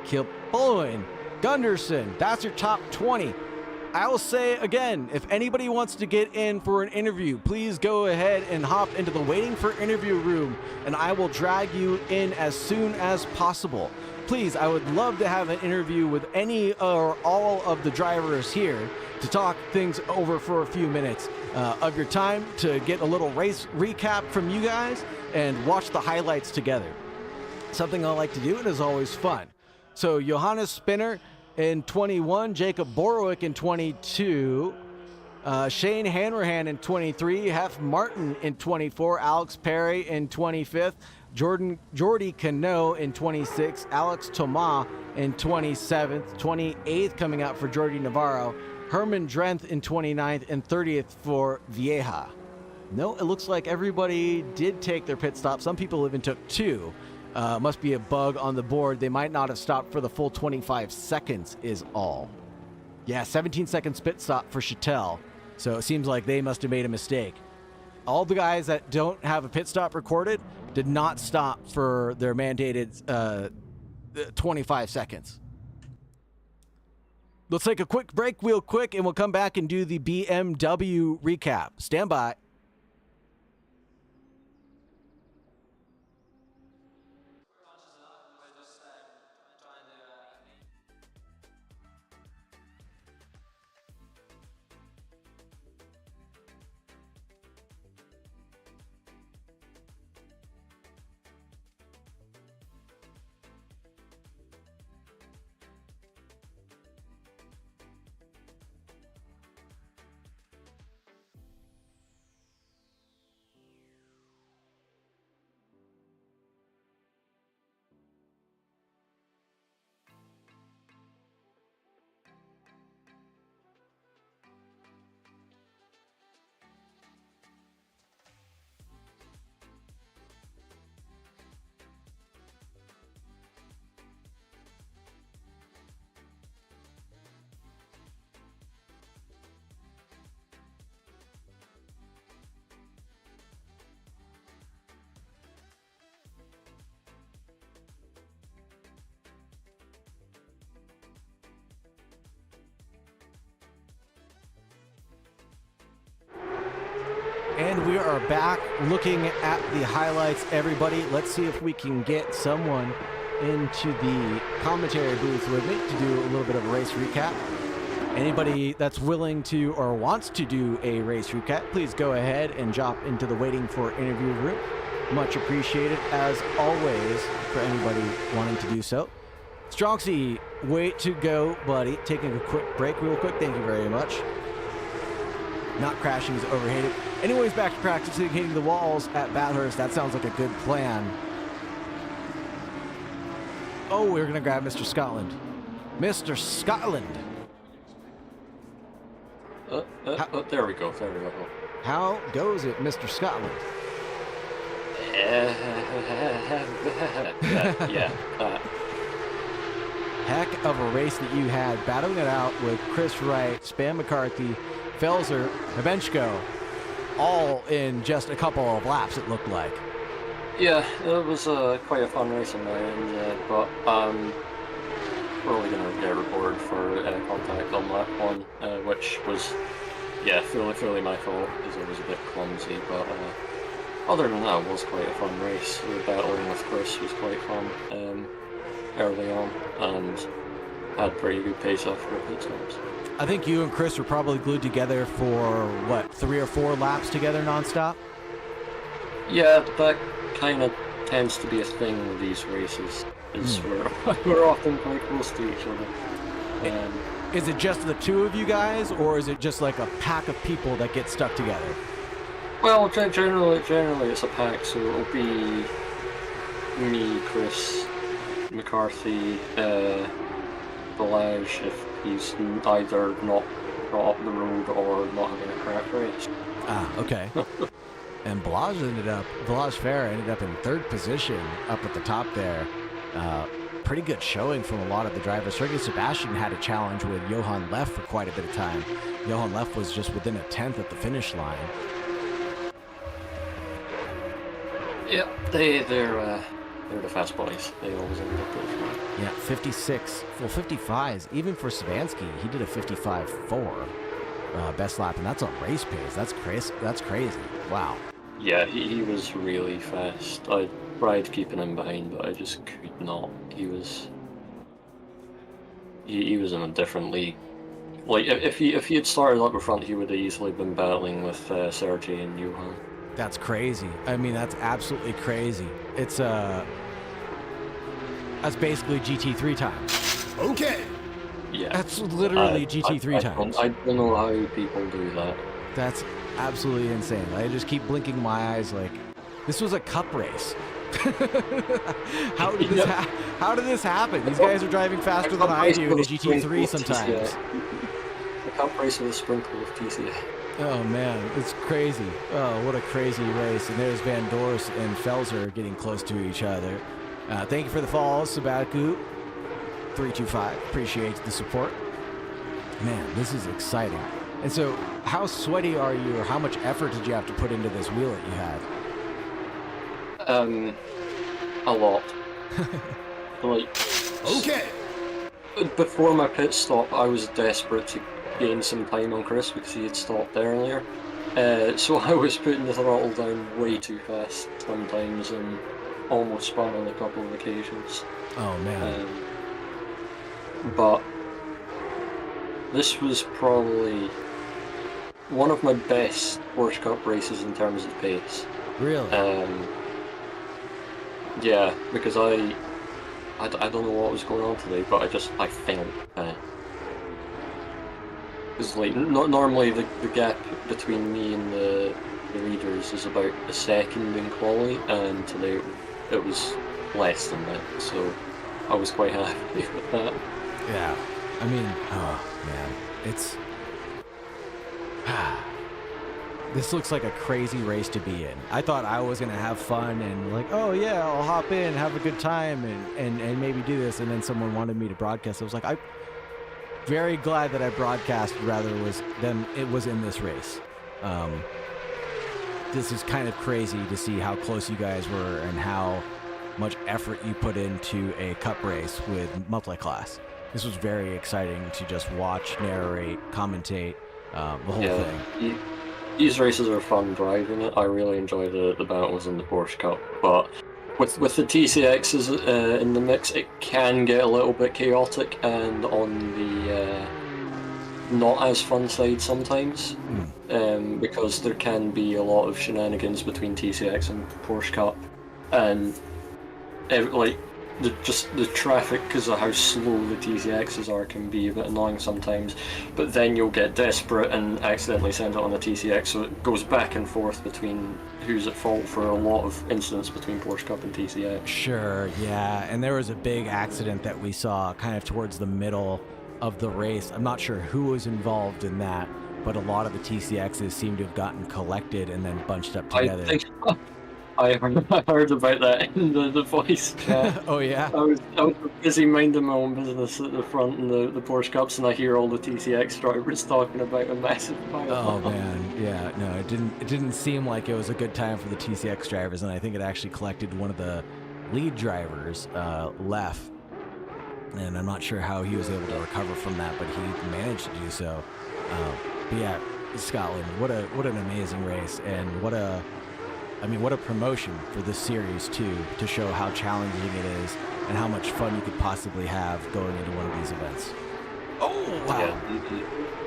Kilpoin, Gunderson. That's your top 20. I will say again, if anybody wants to get in for an interview, please go ahead and hop into the waiting for interview room, and I will drag you in as soon as possible. Please, I would love to have an interview with any or all of the drivers here to talk things over for a few minutes of your time, to get a little race recap from you guys and watch the highlights together. Something I like to do, and is always fun. So Johannes Spinner in 21, Jacob Borowick in 22, Shane Hanrahan in 23, Hef Martin in 24, Alex Perry in 25th, Jordy Cano in 26, Alex Thomas in 27th, 28th coming out for Jordi Navarro, Herman Drenth in 29th, and 30th for Vieja. No, it looks like everybody did take their pit stop. Some people even took two. Must be a bug on the board. They might not have stopped for the full 25 seconds is all. Yeah, 17 seconds pit stop for Chattel. So it seems like they must have made a mistake. All the guys that don't have a pit stop recorded did not stop for their mandated 25 seconds. Let's take a quick break real quick, and we'll come back and do the BMW recap. Stand by. And we are back looking at the highlights, everybody. Let's see if we can get someone into the commentary booth with me to do a little bit of a race recap. Anybody that's willing to or wants to do a race recap, please go ahead and drop into the waiting for interview room. Much appreciated, as always, for anybody wanting to do so. Strongsy, way to go, buddy. Taking a quick break real quick. Thank you very much. Not crashing is overhated. Anyways, back to practicing hitting the walls at Bathurst. That sounds like a good plan. Oh, we're going to grab Mr. Scotland. Mr. Scotland. There we go. There we go. How goes it, Mr. Scotland? Yeah. heck of a race that you had, battling it out with Chris Wright, Span McCarthy, Felser, Havenchko, all in just a couple of laps, it looked like. Yeah, it was quite a fun race in my end, but probably going to get rewarded for contact on lap 1, which was, yeah, fairly my fault, because I was a bit clumsy, but other than that, it was quite a fun race. Battling with Chris was quite fun early on, and had pretty good pace after pit stops. I think you and Chris were probably glued together for, what, 3 or 4 laps together nonstop? Yeah, that kind of tends to be a thing with these races, is we're often quite close to each other. Is it just the two of you guys, or is it just like a pack of people that get stuck together? Well, generally it's a pack, so it'll be me, Chris, McCarthy, Balaj if he's either not got up the road or not having a crap race. Ah, okay. And Balaj Farah ended up in 3rd position up at the top there. Pretty good showing from a lot of the drivers. Sergei Sebastian had a challenge with Johan Leff for quite a bit of time. Johan Leff was just within a 10th at the finish line. Yeah, they're the fast boys. They always end up with one. Yeah, 56, well 55s. Even for Savansky, he did a 55.4 best lap, and that's on race pace. That's crazy. Wow. Yeah, he was really fast. I tried keeping him behind, but I just could not. He was in a different league. Like if he had started up in front, he would have easily been battling with Sergey and Johan. That's crazy. I mean, that's absolutely crazy. It's that's basically GT3 times. Okay. Yeah. That's literally GT3 times. I don't know how people do that. That's absolutely insane. I just keep blinking my eyes like this was a cup race. How did this happen? These guys are driving faster than I do in a GT3 sometimes. The cup race with a sprinkle of TCX. Oh man, it's crazy. Oh, what a crazy race. And there's Van Dorst and Felser getting close to each other. Thank you for the follows, Sabatku 325. Appreciate the support. Man, this is exciting. And so, how sweaty are you, or how much effort did you have to put into this wheel that you had? A lot. Like, Okay. before my pit stop, I was desperate to gain some time on Chris because he had stopped earlier. So I was putting the throttle down way too fast sometimes and almost spun on a couple of occasions. Oh man. But this was probably one of my best Porsche Cup races in terms of pace. Really? Yeah, because I don't know what was going on today, but I felt because like normally the gap between me and the leaders is about a second in quali, and today it was less than that, so I was quite happy with that. Yeah. I mean, oh man, it's this looks like a crazy race to be in. I thought I was gonna have fun and like, oh yeah, I'll hop in, have a good time, and maybe do this. And then someone wanted me to broadcast. I was like, I'm very glad that I broadcast rather than it was in this race. This is kind of crazy to see how close you guys were and how much effort you put into a cup race with Multiclass. This was very exciting to just watch, narrate, commentate, the whole thing. These races are fun driving it. I really enjoy the battles in the Porsche Cup, but with the TCXs in the mix, it can get a little bit chaotic and on the not as fun side sometimes, because there can be a lot of shenanigans between TCX and Porsche Cup, and the traffic, because of how slow the TCXs are, can be a bit annoying sometimes, but then you'll get desperate and accidentally send it on a TCX, so it goes back and forth between who's at fault for a lot of incidents between Porsche Cup and TCX. Sure, yeah, and there was a big accident that we saw kind of towards the middle of the race. I'm not sure who was involved in that, but a lot of the TCXs seem to have gotten collected and then bunched up together. I heard about that in the voice chat. Oh yeah. I was busy minding my own business at the front in the Porsche Cups, and I hear all the TCX drivers talking about a massive pile. Oh man, yeah, no, it didn't seem like it was a good time for the TCX drivers, and I think it actually collected one of the lead drivers, left, and I'm not sure how he was able to recover from that, but he managed to do so. But yeah, Scotland, what an amazing race, and what a promotion for this series too, to show how challenging it is and how much fun you could possibly have going into one of these events. Oh wow! Yeah.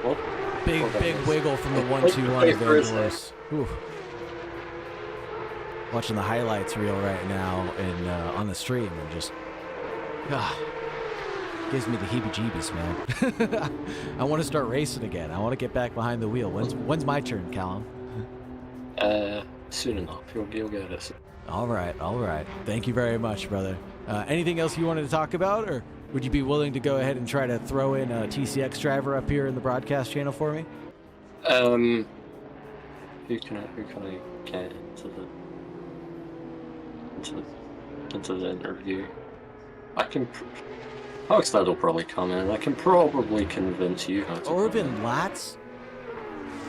Well, Big wiggle from the 1-2 on the Van Doors. Watching the highlights reel right now and on the stream, and just gives me the heebie-jeebies, man. I want to start racing again. I want to get back behind the wheel. When's my turn, Callum? Soon enough. You'll get it. All right. Thank you very much, brother. Anything else you wanted to talk about, or would you be willing to go ahead and try to throw in a TCX driver up here in the broadcast channel for me? Who can I get into the interview? I can. Hogsted will probably come in. I can probably convince you how to. Orvin Latz?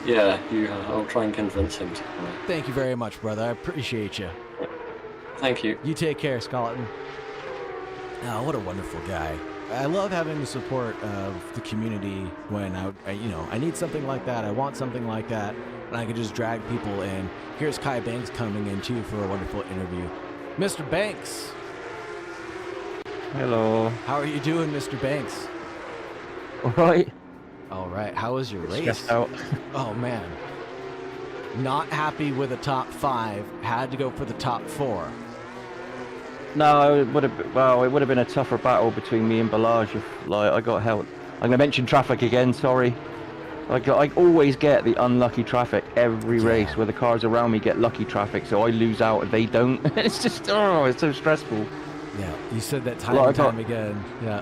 Yeah, I'll try and convince him to come in. Thank you very much, brother. I appreciate you. Thank you. You take care, Scotland. Oh, what a wonderful guy. I love having the support of the community when I need something like that. I want something like that, and I can just drag people in. Here's Kai Banks coming in too for a wonderful interview. Mr. Banks. Hello. How are you doing, Mr. Banks? All right. All right. How was your race? Stressed out. Oh man. Not happy with the top 5. Had to go for the top 4. No, it would have been a tougher battle between me and Balaj if I got held. I'm gonna mention traffic again. Sorry. I always get the unlucky traffic every race where the cars around me get lucky traffic, so I lose out and they don't. It's just it's so stressful. Yeah, you said that time and time again. Yeah.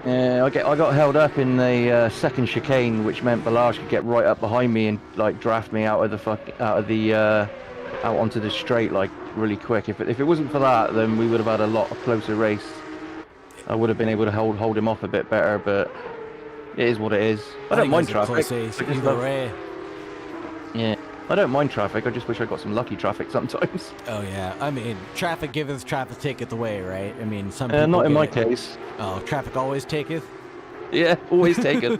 Yeah, I got held up in the second chicane, which meant Balaj could get right up behind me and draft me out onto the straight really quick. If it wasn't for that, then we would have had a lot closer race. I would have been able to hold him off a bit better, but it is what it is. I don't mind traffic. Yeah, I don't mind traffic. I just wish I got some lucky traffic sometimes. Oh yeah, I mean, traffic giveth, traffic taketh away, right? I mean, some people not in my case. Oh, traffic always taketh? Yeah, always taken.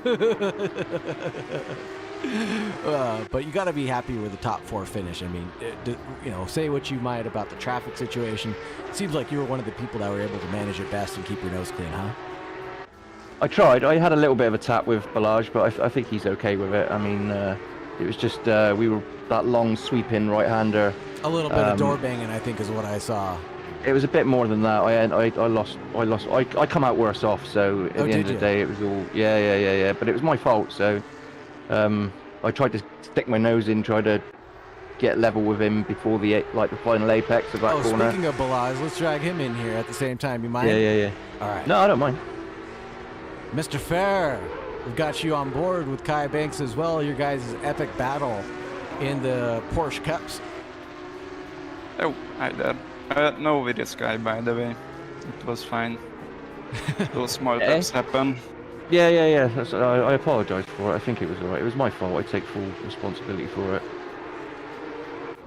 But you got to be happy with the top 4 finish. I mean, say what you might about the traffic situation. It seems like you were one of the people that were able to manage it best and keep your nose clean, huh? I tried. I had a little bit of a tap with Balaj, but I think he's okay with it. I mean, it was just we were that long sweeping right-hander. A little bit of door banging, I think, is what I saw. It was a bit more than that. I lost. I come out worse off. So at the end of the day, it was all yeah. But it was my fault. So I tried to stick my nose in, try to get level with him before the final apex of that corner. Speaking of Balaj, let's drag him in here at the same time. You mind? Yeah. All right. No, I don't mind. Mr. Fair, we've got you on board with Kai Banks as well. Your guys' epic battle in the Porsche Cups. Oh, hi there. No with this guy, by the way. It was fine. Those small taps happen. Yeah. I apologise for it. I think it was alright. It was my fault. I take full responsibility for it.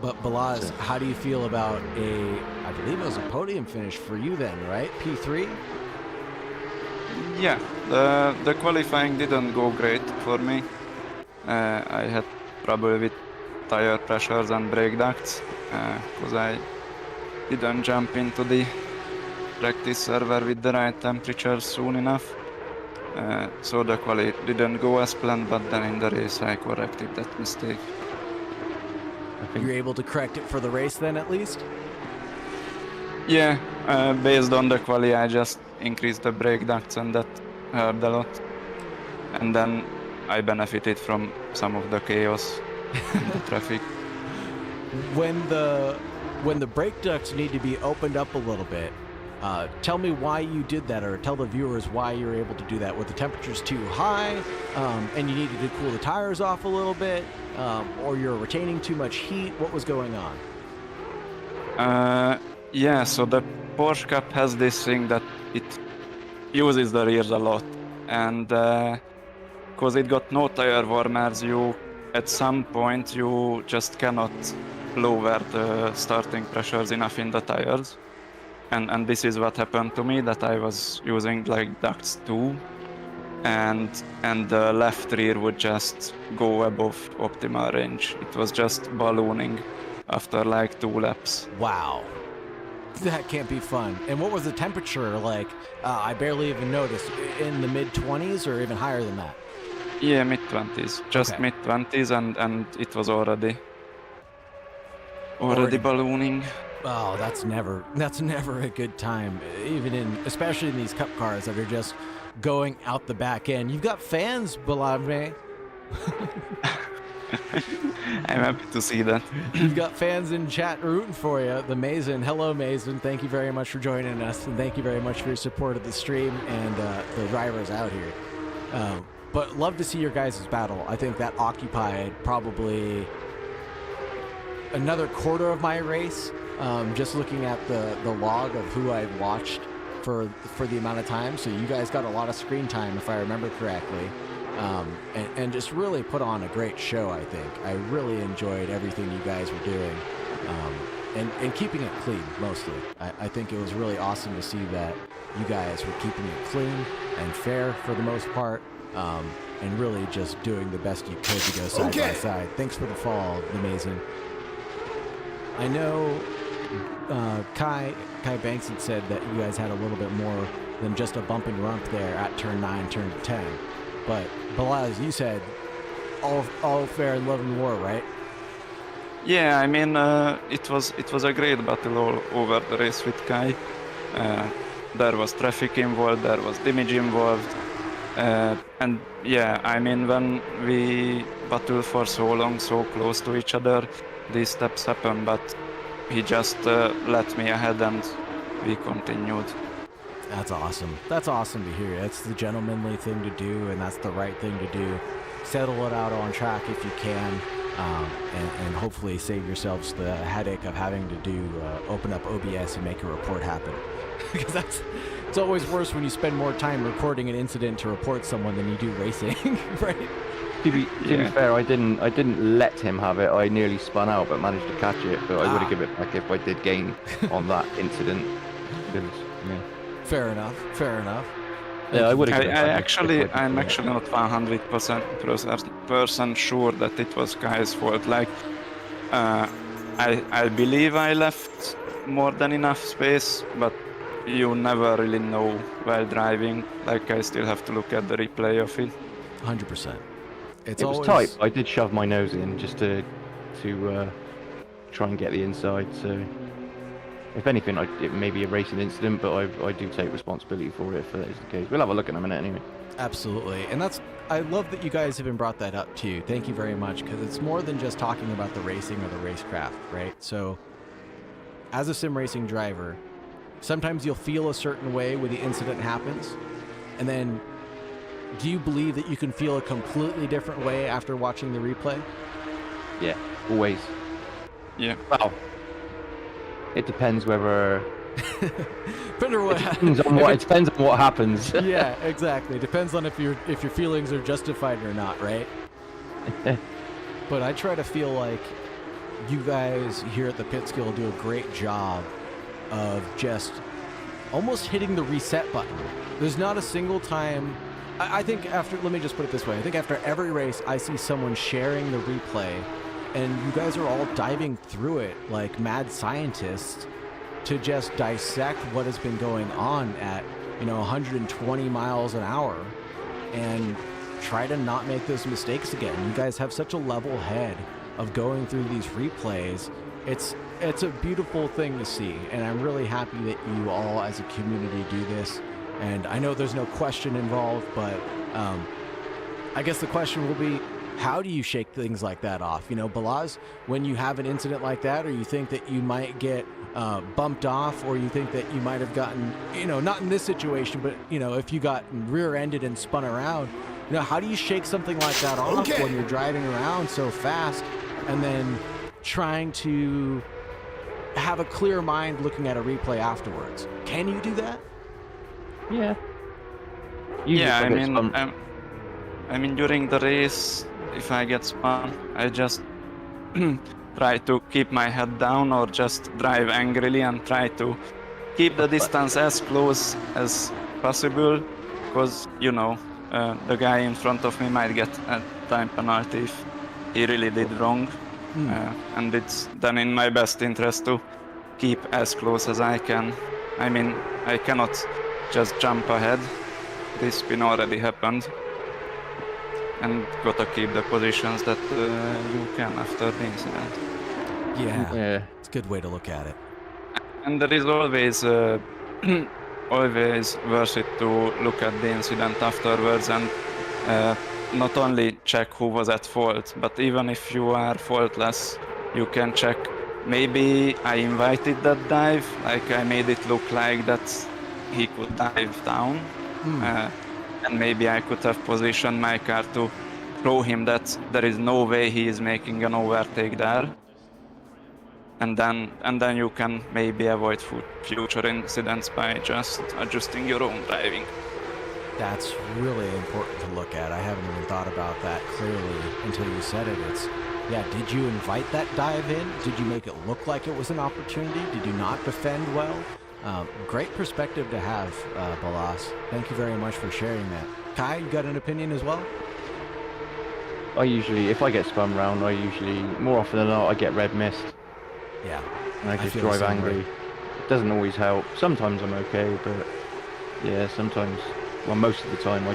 But Balaz, how do you feel about I believe it was a podium finish for you then, right? P3? Yeah, the qualifying didn't go great for me. I had trouble with tire pressures and brake ducts because I didn't jump into the practice server with the right temperature soon enough. So the quali didn't go as planned, but then in the race I corrected that mistake. You're able to correct it for the race then, at least? Yeah, based on the quali I just increased the brake ducts and that helped a lot. And then I benefited from some of the chaos in the traffic. When the brake ducts need to be opened up a little bit, tell me why you did that, or tell the viewers why you were able to do that. Were the temperatures too high, and you needed to cool the tires off a little bit, or you're retaining too much heat? What was going on? Yeah, so the Porsche Cup has this thing that it uses the rears a lot, and because it got no tire warmers, you at some point you just cannot lower the starting pressures enough in the tires, and this is what happened to me, that I was using like ducts 2, and the left rear would just go above optimal range. It was just ballooning after like 2 laps. Wow. That can't be fun. And what was the temperature like? I barely even noticed. In the mid-20s or even higher than that? Yeah, mid-20s. Just Okay. mid-20s, and it was already Already- ballooning. Oh, that's never a good time. Especially in these cup cars that are just going out the back end. You've got fans, Belave. I'm happy to see that. You've got fans in chat rooting for you. The Mason. Hello, Mason. Thank you very much for joining us, and thank you very much for your support of the stream and the drivers out here. But love to see your guys' battle. I think that occupied probably another quarter of my race. Just looking at the log of who I've watched for the amount of time. So you guys got a lot of screen time, if I remember correctly. And just really put on a great show, I think. I really enjoyed everything you guys were doing, and keeping it clean, mostly. I think it was really awesome to see that you guys were keeping it clean and fair for the most part, and really just doing the best you could to go side by side. Thanks for the fall, Amazing. I know Kai Banks had said that you guys had a little bit more than just a bumping rump there at turn 9, turn 10. But Balaz, you said all fair in love and war, right? Yeah, I mean, it was a great battle all over the race with Kai. There was traffic involved, there was damage involved, and yeah, I mean, when we battled for so long, so close to each other, these steps happened, but he just let me ahead and we continued. That's awesome. That's awesome to hear. That's the gentlemanly thing to do, and that's the right thing to do. Settle it out on track if you can, and hopefully save yourselves the headache of having to open up OBS and make a report happen. Because it's always worse when you spend more time recording an incident to report someone than you do racing, right? To be fair, I didn't let him have it. I nearly spun out, but managed to catch it. But I would have given it back if I did gain on that incident. Because, yeah. Fair enough. Yeah, I would have. I'm actually not 100% sure that it was Kai's fault. Like, I believe I left more than enough space, but you never really know while driving. Like, I still have to look at the replay of it. 100%. It was tight. I did shove my nose in just to try and get the inside. So, if anything, it may be a racing incident, but I do take responsibility for it if that is the case. We'll have a look in a minute anyway. Absolutely. And I love that you guys have been brought that up too. Thank you very much, because it's more than just talking about the racing or the racecraft, right? So as a sim racing driver, sometimes you'll feel a certain way when the incident happens, and then do you believe that you can feel a completely different way after watching the replay? Yeah, always. Yeah. Well, it depends whether. It depends on what happens. Yeah, exactly. Depends on if your feelings are justified or not, right? But I try to feel like you guys here at the Pit Skill do a great job of just almost hitting the reset button. There's not a single time. I think let me just put it this way. I think after every race, I see someone sharing the replay, and you guys are all diving through it like mad scientists to just dissect what has been going on at 120 miles an hour and try to not make those mistakes again. You guys have such a level head of going through these replays. It's a beautiful thing to see, and I'm really happy that you all as a community do this. And I know there's no question involved, but I guess the question will be, how do you shake things like that off? Balaz, when you have an incident like that, or you think that you might get bumped off, or you think that you might have gotten, not in this situation, but, if you got rear-ended and spun around, how do you shake something like that off when you're driving around so fast and then trying to have a clear mind looking at a replay afterwards. Can you do that? Yeah. Usually Yeah, if I get mean, spun- I mean during the race, if I get spun, I just try to keep my head down or just drive angrily and try to keep the distance as close as possible, because the guy in front of me might get a time penalty if he really did wrong, and it's then in my best interest to keep as close as I can. I mean, I cannot just jump ahead. This spin already happened, and gotta keep the positions that you can after the incident. Yeah. It's a good way to look at it. And there is always always worth it to look at the incident afterwards and not only check who was at fault, but even if you are faultless, you can check maybe I invited that dive, like I made it look like that he could dive down, and maybe I could have positioned my car to show him that there is no way he is making an overtake there. And then you can maybe avoid future incidents by just adjusting your own driving. That's really important to look at. I haven't even thought about that clearly until you said it. Did you invite that dive in? Did you make it look like it was an opportunity? Did you not defend well? Great perspective to have, Balas. Thank you very much for sharing that. Kai, you got an opinion as well? I usually, if I get spun round, more often than not, I get red mist. Yeah. And I just feel the drive same angry. way. It doesn't always help. Sometimes I'm okay, but yeah, sometimes, well, most of the time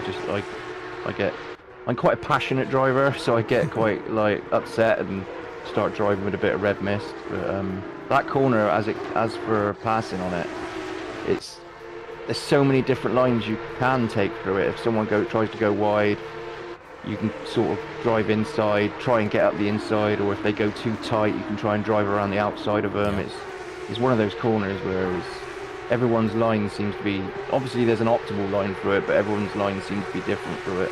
I'm quite a passionate driver, so I get quite upset and start driving with a bit of red mist. But that corner, as for passing on it, there's so many different lines you can take through it. If someone tries to go wide, you can sort of drive inside, try and get up the inside, or if they go too tight, you can try and drive around the outside of them. Yeah. It's one of those corners where everyone's line seems to be, obviously there's an optimal line through it, but everyone's line seems to be different through it.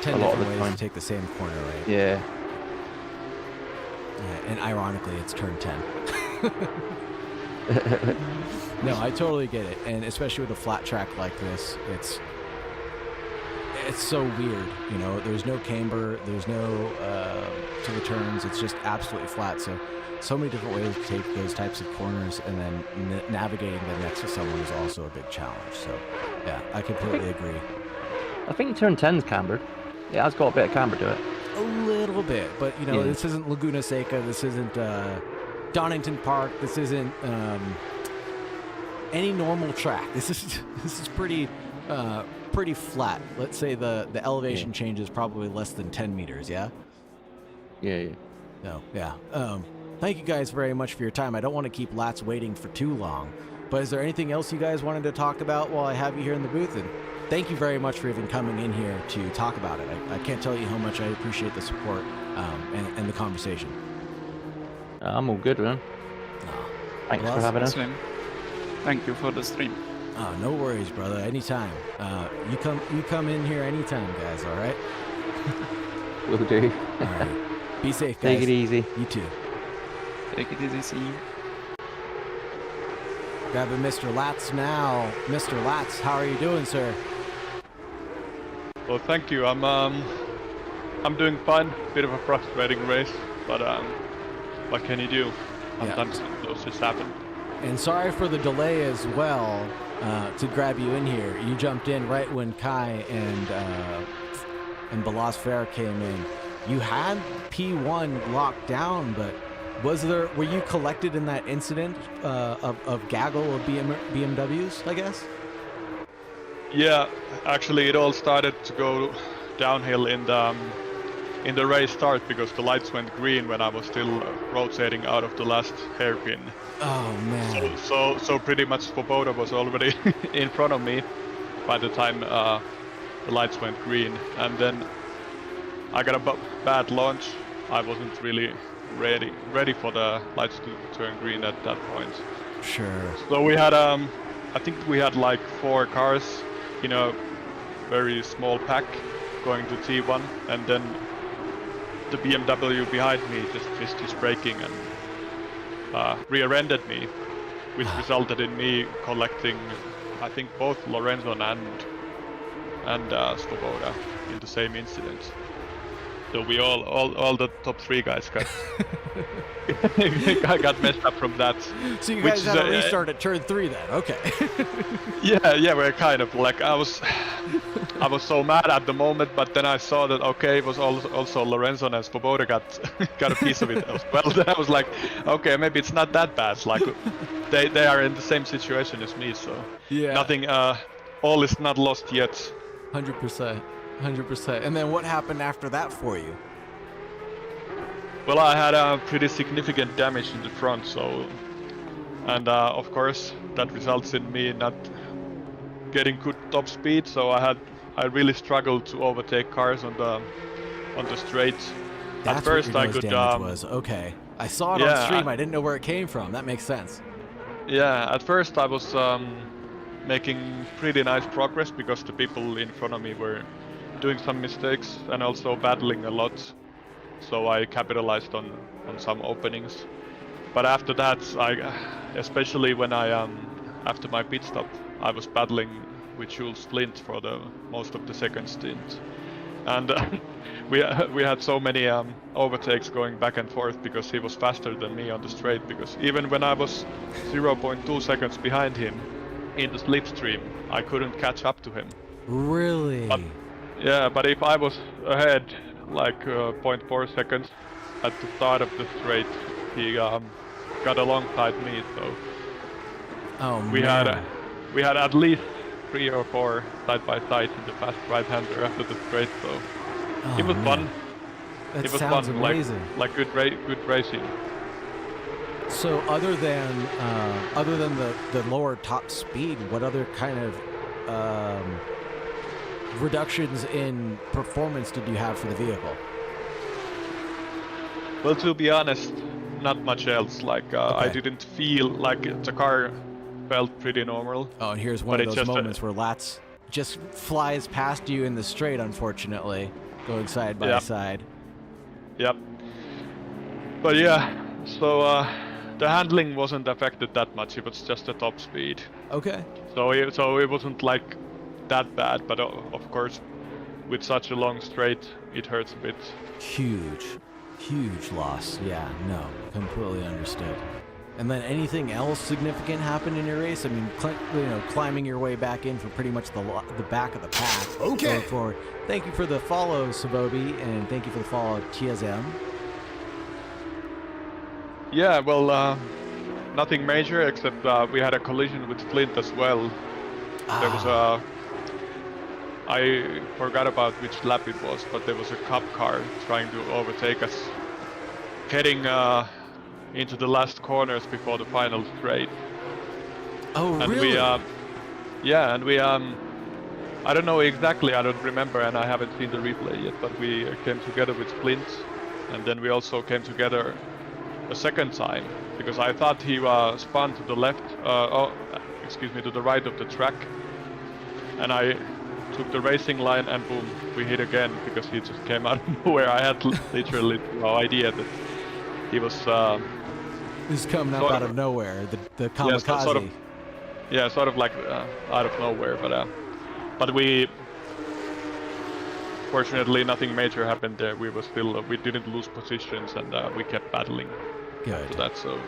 10 a lot different of the ways time. to take the same corner, right? Yeah. And ironically, it's turn 10. No, I totally get it. And especially with a flat track like this, it's so weird, there's no camber, there's no to the turns, it's just absolutely flat. So many different ways to take those types of corners, and then navigating them next to someone is also a big challenge. So yeah, I completely agree. I think turn 10's cambered. Yeah, it's got a bit of camber to it. A little bit, but Yeah. This isn't Laguna Seca, this isn't Donington Park, this isn't any normal track. This is pretty flat. Let's say the elevation change is probably less than 10 meters, yeah? Yeah. No, yeah. Thank you guys very much for your time. I don't want to keep Lats waiting for too long, but is there anything else you guys wanted to talk about while I have you here in the booth? And thank you very much for even coming in here to talk about it. I can't tell you how much I appreciate the support and the conversation. I'm all good, man. Thanks Well, for having us. Same. Thank you for the stream. Oh, no worries, brother. Anytime. You come in here anytime, guys. All right. Will do. All right. Be safe, guys. Take it easy. You too. Take it easy, see you. Grabbing Mr. Latz now. Mr. Latz, how are you doing, sir? Well, thank you. I'm doing fine. Bit of a frustrating race, but what can you do? Sometimes those just happen. And sorry for the delay as well. To grab you in here, you jumped in right when Kai and Balas Fair came in. You had P1 locked down, but were you collected in that incident of gaggle of BMWs, I guess? Yeah, actually, it all started to go downhill in the race start because the lights went green when I was still rotating out of the last hairpin. Oh man! So pretty much Svoboda was already in front of me by the time the lights went green, and then I got a bad launch. I wasn't really ready for the lights to turn green at that point. Sure. So we had I think we had like 4 cars in a very small pack going to T1, and then the BMW behind me just missed his braking, and rear-ended me, which resulted in me collecting, I think, both Lorenzo and Svoboda in the same incident. So we all the top 3 guys got got messed up from that. So you which guys is, had a restart at turn 3 then? Okay. Yeah, we're kind of like I was so mad at the moment, but then I saw that okay, it was also Lorenzo and Svoboda got a piece of it as well. Then I was like, okay, maybe it's not that bad. Like they are in the same situation as me, so Yeah. nothing. All is not lost yet. 100%. 100%. And then what happened after that for you? Well, I had a pretty significant damage in the front, so and of course that results in me not getting good top speed. So I really struggled to overtake cars on the straight. That's At first, what I your nose could. damage was. Okay. I saw it on Yeah, stream. I didn't know where it came from. That makes sense. Yeah, at first I was making pretty nice progress because the people in front of me were doing some mistakes and also battling a lot. So I capitalized on some openings. But after that, especially when after my pit stop, I was battling with Jules Flint for the most of the second stint. And we had so many overtakes going back and forth because he was faster than me on the straight. Because even when I was 0.2 seconds behind him in the slipstream, I couldn't catch up to him. Really? But if I was ahead like 0.4 seconds at the start of the straight, he got alongside me. So we had at least 3 or 4 side by side in the fast right-hander after the straight. So it was fun. That it was sounds fun, amazing. like good racing. So other than the lower top speed, what other kind of reductions in performance did you have for the vehicle? Well, to be honest, not much else. Like I didn't feel like the car felt pretty normal. Oh, and here's one of those moments where Latz just flies past you in the straight, unfortunately, going side by side. Yep. But yeah, so the handling wasn't affected that much. It was just the top speed. Okay. So it wasn't like that bad, but of course, with such a long straight, it hurts a bit. Huge loss. Yeah, no, completely understood. And then anything else significant happened in your race? I mean, climbing your way back in for pretty much the back of the pack. Okay. Going forward. Thank you for the follow, Sabobi, and thank you for the follow, TSM. Yeah, well, nothing major except we had a collision with Flint as well. There was I forgot about which lap it was, but there was a cup car trying to overtake us, heading into the last corners before the final straight. Oh, and really? We I don't know exactly, I don't remember, and I haven't seen the replay yet, but we came together with Flint, and then we also came together a second time, because I thought he spun to the left, to the right of the track, and I took the racing line and boom, we hit again because he just came out of nowhere. I had literally no idea that he was He's coming up out of nowhere, the kamikaze. Sort of like out of nowhere, but we fortunately nothing major happened there. We didn't lose positions, and we kept battling after that. So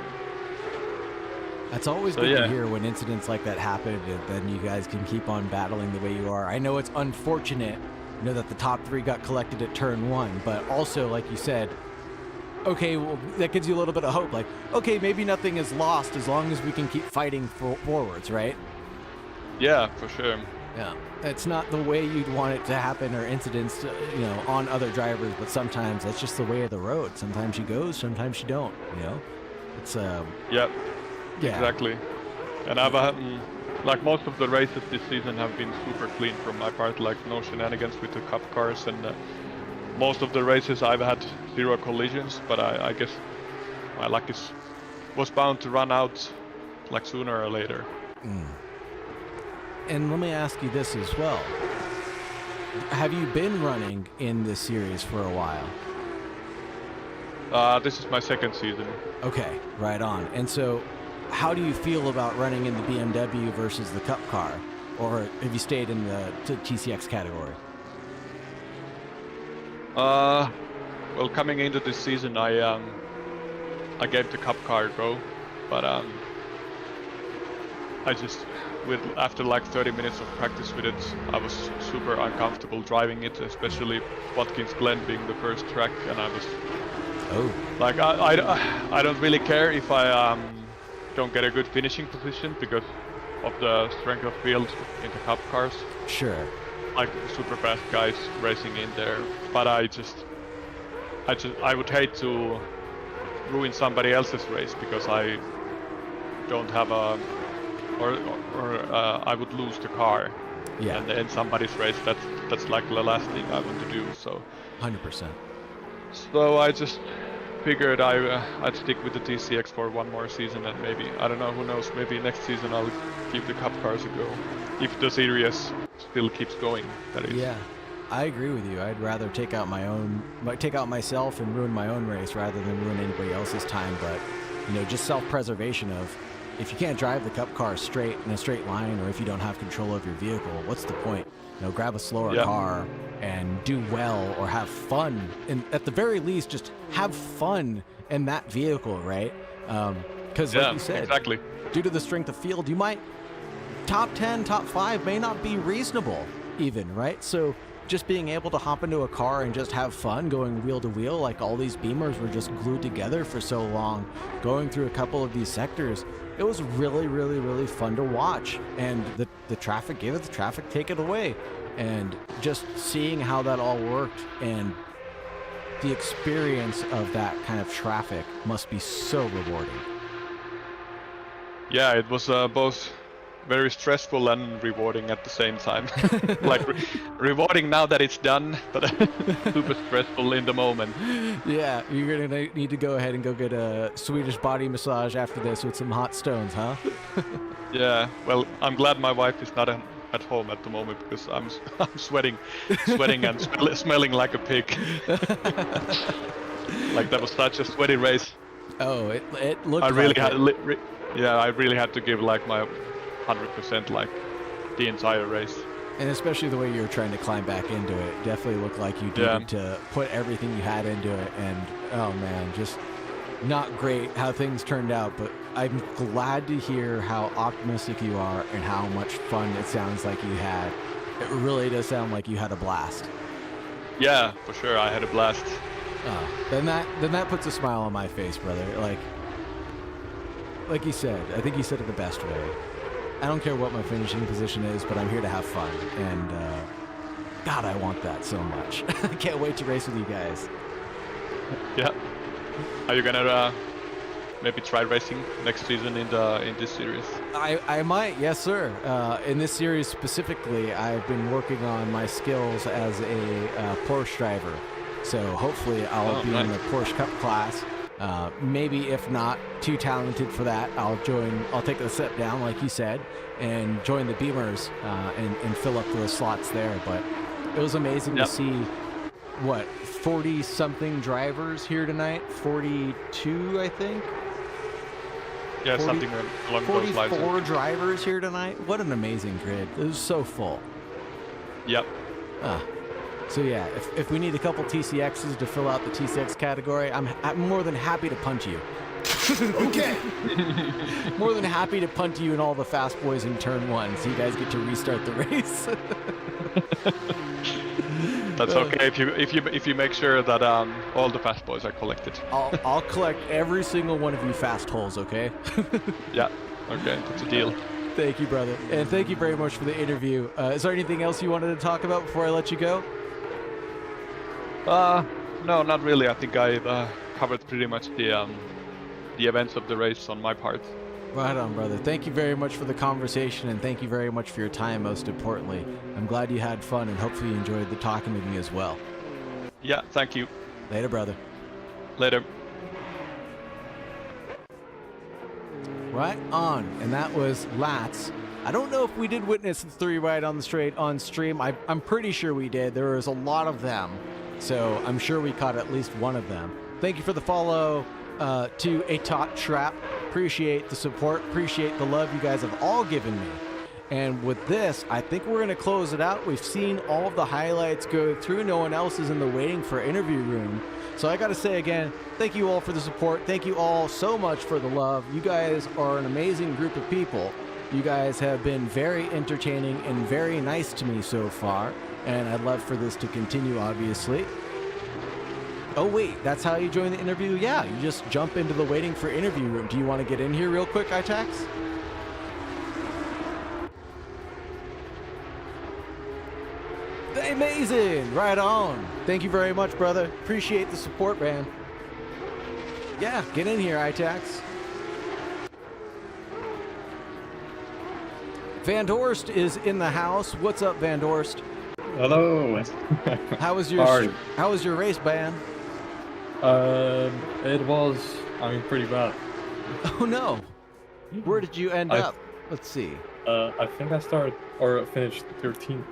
that's always good to hear when incidents like that happen, and then you guys can keep on battling the way you are. I know it's unfortunate, that the top 3 got collected at turn 1, but also, like you said, okay, well, that gives you a little bit of hope. Like, okay, maybe nothing is lost as long as we can keep fighting forwards, right? Yeah, for sure. Yeah, it's not the way you'd want it to happen, or incidents, on other drivers, but sometimes that's just the way of the road. Sometimes you go, sometimes you don't, It's, Yeah, exactly. And I've like most of the races this season have been super clean from my part, like no shenanigans with the cup cars, and most of the races I've had 0 collisions, but I guess my luck was bound to run out like sooner or later. And let me ask you this as well. Have you been running in this series for a while? This is my second season. Okay, right on. And so, how do you feel about running in the BMW versus the Cup car? Or have you stayed in the TCX category? Well, coming into this season, I gave the Cup car a go, but I just, after like 30 minutes of practice with it, I was super uncomfortable driving it, especially Watkins Glen being the first track, and I was like, I don't really care if I don't get a good finishing position because of the strength of field in the Cup cars. Sure. Like super fast guys racing in there, but I would hate to ruin somebody else's race because I don't have a, or I would lose the car. Yeah. And end somebody's race. That's like the last thing I want to do. So. 100%. So I just figured I'd stick with the TCX for one more season, and maybe, I don't know, who knows, maybe next season I'll give the Cup cars a go. If the series still keeps going, that is. Yeah, I agree with you. I'd rather take out myself and ruin my own race rather than ruin anybody else's time. But, you know, just self-preservation of, if you can't drive the Cup car straight in a straight line, or if you don't have control of your vehicle, what's the point? You know, grab a slower car and do well, or have fun, and at the very least, just have fun in that vehicle, right? Because like you said, exactly. Due to the strength of field, you might top 10, top 5 may not be reasonable, even, right? So just being able to hop into a car and just have fun going wheel to wheel, like all these Beamers were just glued together for so long, going through a couple of these sectors, it was really, really, really fun to watch. And the traffic, give it the traffic, take it away. And just seeing how that all worked and the experience of that kind of traffic must be so rewarding. Yeah, it was both very stressful and rewarding at the same time. Like rewarding now that it's done, but super stressful in the moment. Yeah, you're gonna need to go ahead and go get a Swedish body massage after this with some hot stones, huh? Yeah, well, I'm glad my wife is not at home at the moment because I'm sweating and smelling like a pig. Like that was such a sweaty race. Oh, it looked. I really like had, I really had to give like my 100% like the entire race. And especially the way you were trying to climb back into it, definitely looked like you needed to put everything you had into it. And oh man, just not great how things turned out. But I'm glad to hear how optimistic you are and how much fun it sounds like you had. It really does sound like you had a blast. Yeah, for sure, I had a blast. Oh, then that puts a smile on my face, brother. Like you said, I think you said it the best way. I don't care what my finishing position is, but I'm here to have fun. And God, I want that so much. I can't wait to race with you guys. Yeah. Are you gonna maybe try racing next season in this series? I might, yes sir. In this series specifically, I've been working on my skills as a Porsche driver. So hopefully I'll be in the Porsche Cup class. Maybe if not too talented for that, I'll take the step down like you said and join the Beamers and fill up those slots there. But it was amazing to see 40 something drivers here tonight, 42 I think. Yeah, 40, something along those lines. 44 drivers here tonight. What an amazing grid. It was so full. Yep. So yeah, if we need a couple TCXs to fill out the TCX category, I'm more than happy to punt you. Okay. More than happy to punt you and all the fast boys in turn 1, so you guys get to restart the race. That's okay if you make sure that all the fast boys are collected. I'll collect every single one of you fast holes, okay? Yeah. Okay, that's a deal. Thank you, brother, and thank you very much for the interview. Is there anything else you wanted to talk about before I let you go? No, not really. I think I covered pretty much the events of the race on my part. Right on, brother. Thank you very much for the conversation, and thank you very much for your time, most importantly. I'm glad you had fun, and hopefully you enjoyed the talking with me as well. Yeah, thank you. Later, brother. Later. Right on, and that was Lats. I don't know if we did witness the 3 ride on the straight on stream. I'm pretty sure we did. There was a lot of them, so I'm sure we caught at least one of them. Thank you for the follow to A Tot Trap. Appreciate the support. Appreciate the love you guys have all given me. And with this, I think we're going to close it out. We've seen all of the highlights go through. No one else is in the waiting for interview room. So I got to say again, thank you all for the support. Thank you all so much for the love. You guys are an amazing group of people. You guys have been very entertaining and very nice to me so far. And I'd love for this to continue, obviously. Oh, wait, that's how you join the interview? Yeah, you just jump into the waiting for interview room. Do you want to get in here real quick, ITAX? Amazing! Right on. Thank you very much, brother. Appreciate the support, man. Yeah, get in here, ITAX. Van Dorst is in the house. What's up, Van Dorst? Hello. How was your race, man? It was, pretty bad. Oh no. Where did you end up? Let's see. I think I started or finished 13th.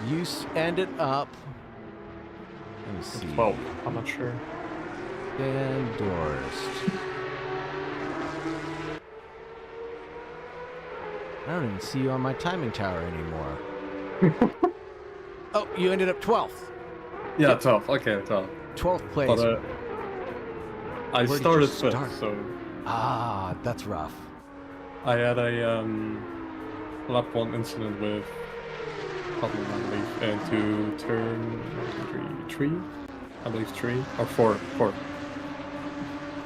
You ended up. Let me see. 12. I'm not sure. Van Dorst. I don't even see you on my timing tower anymore. Oh, you ended up 12th. Yeah, 12. Okay, 12. 12th place. But I Where started did you start? fifth, so Ah, that's rough. I had a lap 1 incident with Pablo, I believe, into turn 3, I believe 3 or 4.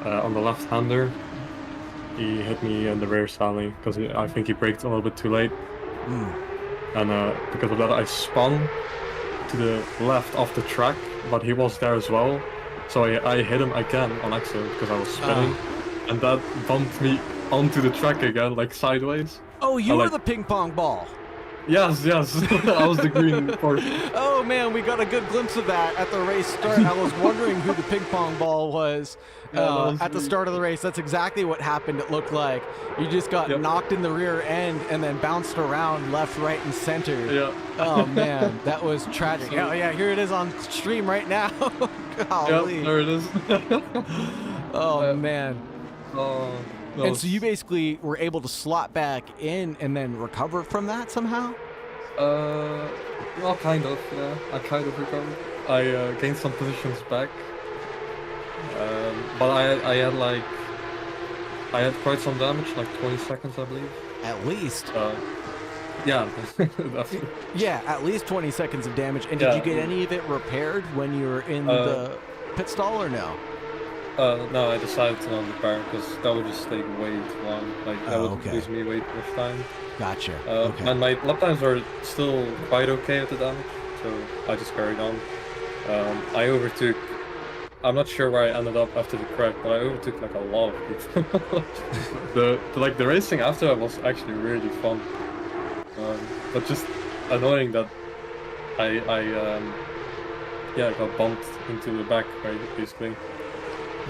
On the left-hander, he hit me in the rear stanley because I think he braked a little bit too late. And because of that, I spun to the left off the track, but he was there as well. So I hit him again on accident because I was spinning, and that bumped me onto the track again, like sideways. Oh, you were the ping pong ball. Yes. I was the green Porsche. Oh man, we got a good glimpse of that at the race start. I was wondering who the ping pong ball was at the start of the race. That's exactly what happened, it looked like. You just got knocked in the rear end and then bounced around left, right, and center. Yeah. Oh man, that was tragic. Oh yeah, here it is on stream right now. Golly. Yep, there it is. Oh man. Oh. And so you basically were able to slot back in and then recover from that somehow? Well, kind of, yeah. I kind of recovered. I gained some positions back. But I had quite some damage, like 20 seconds, I believe. At least. Yeah, definitely. Yeah, at least 20 seconds of damage. And did you get any of it repaired when you were in the pit stall or no? No, I decided to not repair because that would just take way too long. Like, that would lose me way too much time. Gotcha. And my lap times are still quite okay with the damage, so I just carried on. I overtook. I'm not sure where I ended up after the crash, but I overtook like a lot of people. the racing after that was actually really fun, but just annoying that I got bumped into the back, right, basically.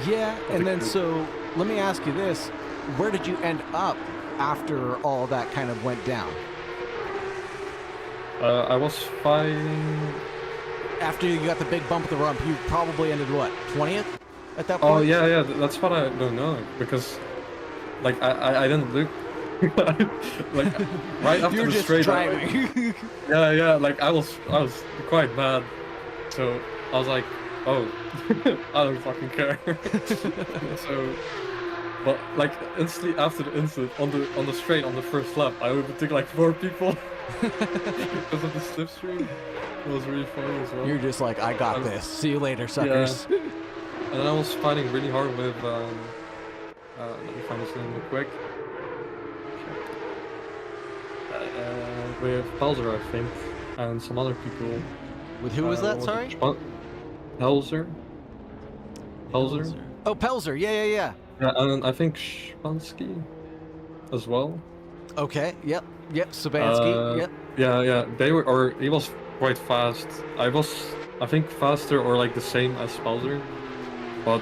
Yeah, and then so let me ask you this: where did you end up after all that kind of went down? I was fighting. After you got the big bump at the rump, you probably ended what, 20th at that point? Oh yeah, that's what I don't know because, like, I didn't look. Like right after You're the just straight. driving. Yeah, like I was quite mad, so I was like, oh, I don't fucking care. So, but like instantly after the incident on the straight on the first lap, I overtook like 4 people because of the slipstream. It was really funny as well. You're just like, I got this. See you later, suckers. Yeah. And then I was fighting really hard with let me find this name real quick. With Pelzer, I think, and some other people. With who was that? Sorry. Pelzer. Oh, Pelzer. Yeah. Yeah, and I think Spansky as well. Okay. Yep. Sabansky. Yep. Yeah. They were, or he was quite fast. I think, faster or like the same as Pelzer, but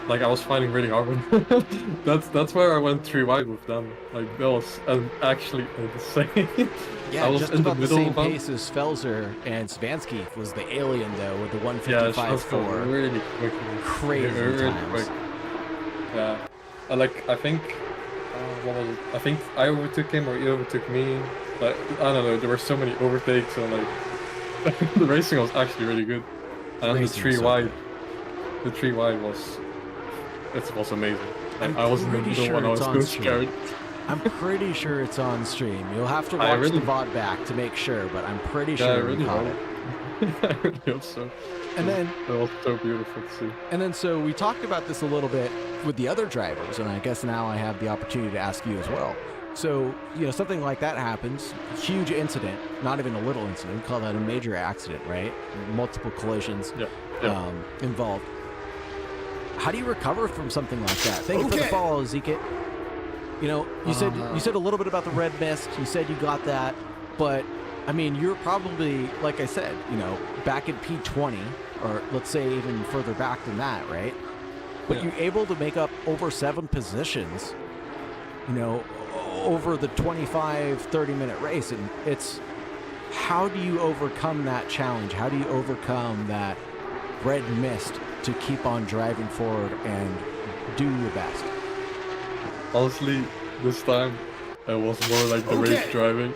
like I was fighting really hard with them. That's where I went 3 wide with them. Like that was actually insane. Yeah, I was just in the about the middle same of them. pace as Felzer and Svansky was the alien though with the Yeah, it was 155.4. really quick. Crazy really times. quick. Yeah, I think what was it? I think I overtook him or he overtook me. Like I don't know. There were so many overtakes and like the racing was actually really good. And the Racing 3 was so wide, good. the 3 wide was amazing. I'm I was in the pretty middle sure when I it's was on so stream. scared. I'm pretty sure it's on stream. You'll have to watch I really- the VOD back to make sure, but I'm pretty Yeah, I sure we really caught hope. it. I really hope so. And then It was so beautiful to see. so we talked about this a little bit with the other drivers, and I guess now I have the opportunity to ask you as well. So, something like that happens, huge incident, not even a little incident, we call that a major accident, right? Multiple collisions Yeah. involved. How do you recover from something like that? Thank you for the follow, Zeke. You said a little bit about the red mist. You said you got that, but I mean, you're probably, like I said, back in P20, or let's say even further back than that, right? But you're able to make up over 7 positions, over the 25, 30-minute race. And it's, how do you overcome that challenge? How do you overcome that red mist to keep on driving forward and do your best? Honestly, this time it was more like the race driving.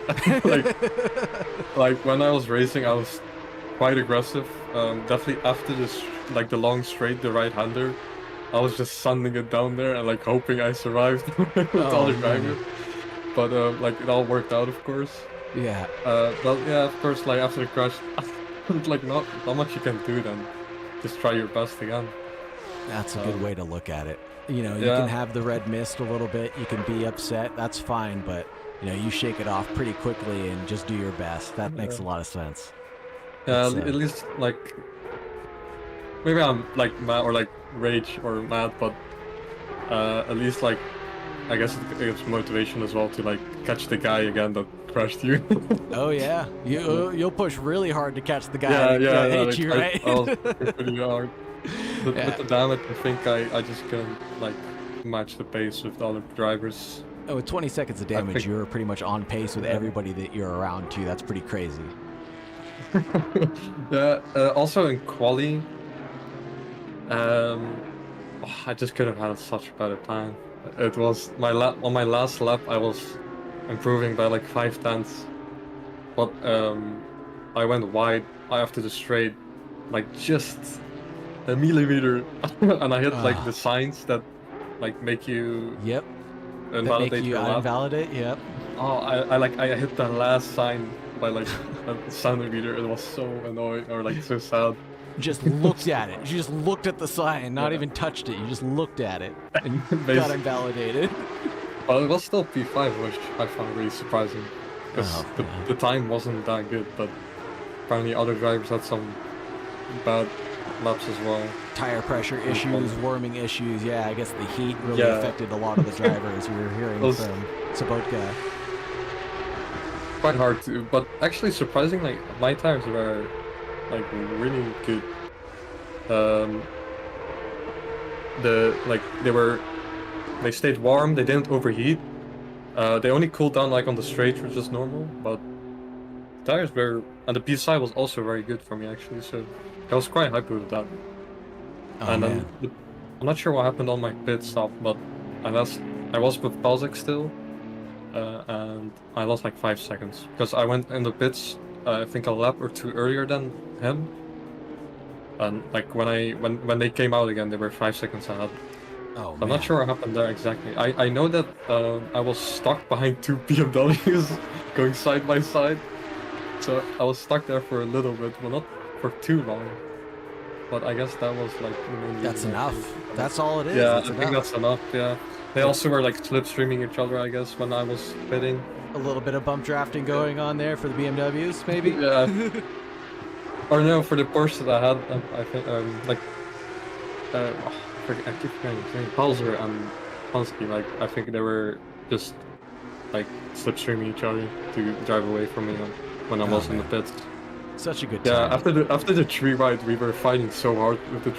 like when I was racing, I was quite aggressive. Definitely after this, like the long straight, the right-hander, I was just sanding it down there and like hoping I survived with other drivers. But like it all worked out, of course. Yeah. But yeah, of course, like after the crash, like not much you can do then. Just try your best again. That's a good way to look at it. You can have the red mist a little bit. You can be upset. That's fine. But, you shake it off pretty quickly and just do your best. That makes a lot of sense. Yeah, It's, at least like maybe I'm like mad or like rage or mad, but at least like I guess it's motivation as well to like catch the guy again that crashed you. Oh yeah, you'll push really hard to catch the guy that hit you, right? I'll push pretty hard. But with the damage, I think I just couldn't like match the pace with the other drivers. Oh, with 20 seconds of damage, think- you're pretty much on pace with everybody that you're around too. That's pretty crazy. Yeah. Also in quali, I just could have had such a better time. It was on my last lap. I was improving by like 5/10, but I went wide after the straight, like just a millimeter, and I hit like the signs that like make you Yep. That invalidate make you your lap. invalidate. Yep. Oh, I hit the last sign by like a centimeter. It was so annoying or like so sad. Just looked at it. You just looked at the sign, not even touched it. You just looked at it and got invalidated. But it was still P5, which I found really surprising. Because the time wasn't that good, but apparently other drivers had some bad laps as well. Tire pressure issues, warming issues. Yeah, I guess the heat really affected a lot of the drivers. We were hearing from Sabotka. Quite hard to, but actually surprisingly, my tires were like really good. They stayed warm. They didn't overheat. They only cooled down like on the straight, which is normal. But tires were, and the PSI was also very good for me actually. So I was quite happy with that. And then I'm not sure what happened on my pit stop, but I was with Balzac still, and I lost like 5 seconds because I went in the pits. I think a lap or two earlier than him. And like when they came out again, they were 5 seconds ahead. Oh, I'm not sure what happened there exactly. I know that I was stuck behind 2 BMWs going side by side. So I was stuck there for a little bit, but not for too long. But I guess that was like... That's enough. That's all it is. Yeah, that's I think that's enough, yeah. They also were like slipstreaming each other, I guess, when I was pitting. A little bit of bump drafting going on there for the BMWs, maybe? Yeah. Or no, for the Porsche that I had, I think, I keep forgetting his name. Palzer and Hansky, like, I think they were just, like, slipstreaming each other to drive away from me when I was in the pits. Such a good Yeah, time. after the tree ride, we were fighting so hard with the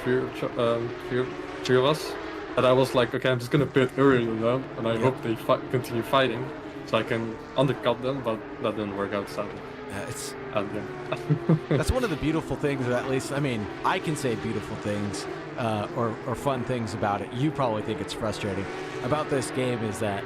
three of us, and I was like, okay, I'm just gonna pit earlier than them, and I hope they continue fighting, so I can undercut them. But that didn't work out, sadly. It's And yeah. That's one of the beautiful things, or at least, I mean, I can say beautiful things or fun things about it. You probably think it's frustrating about this game is that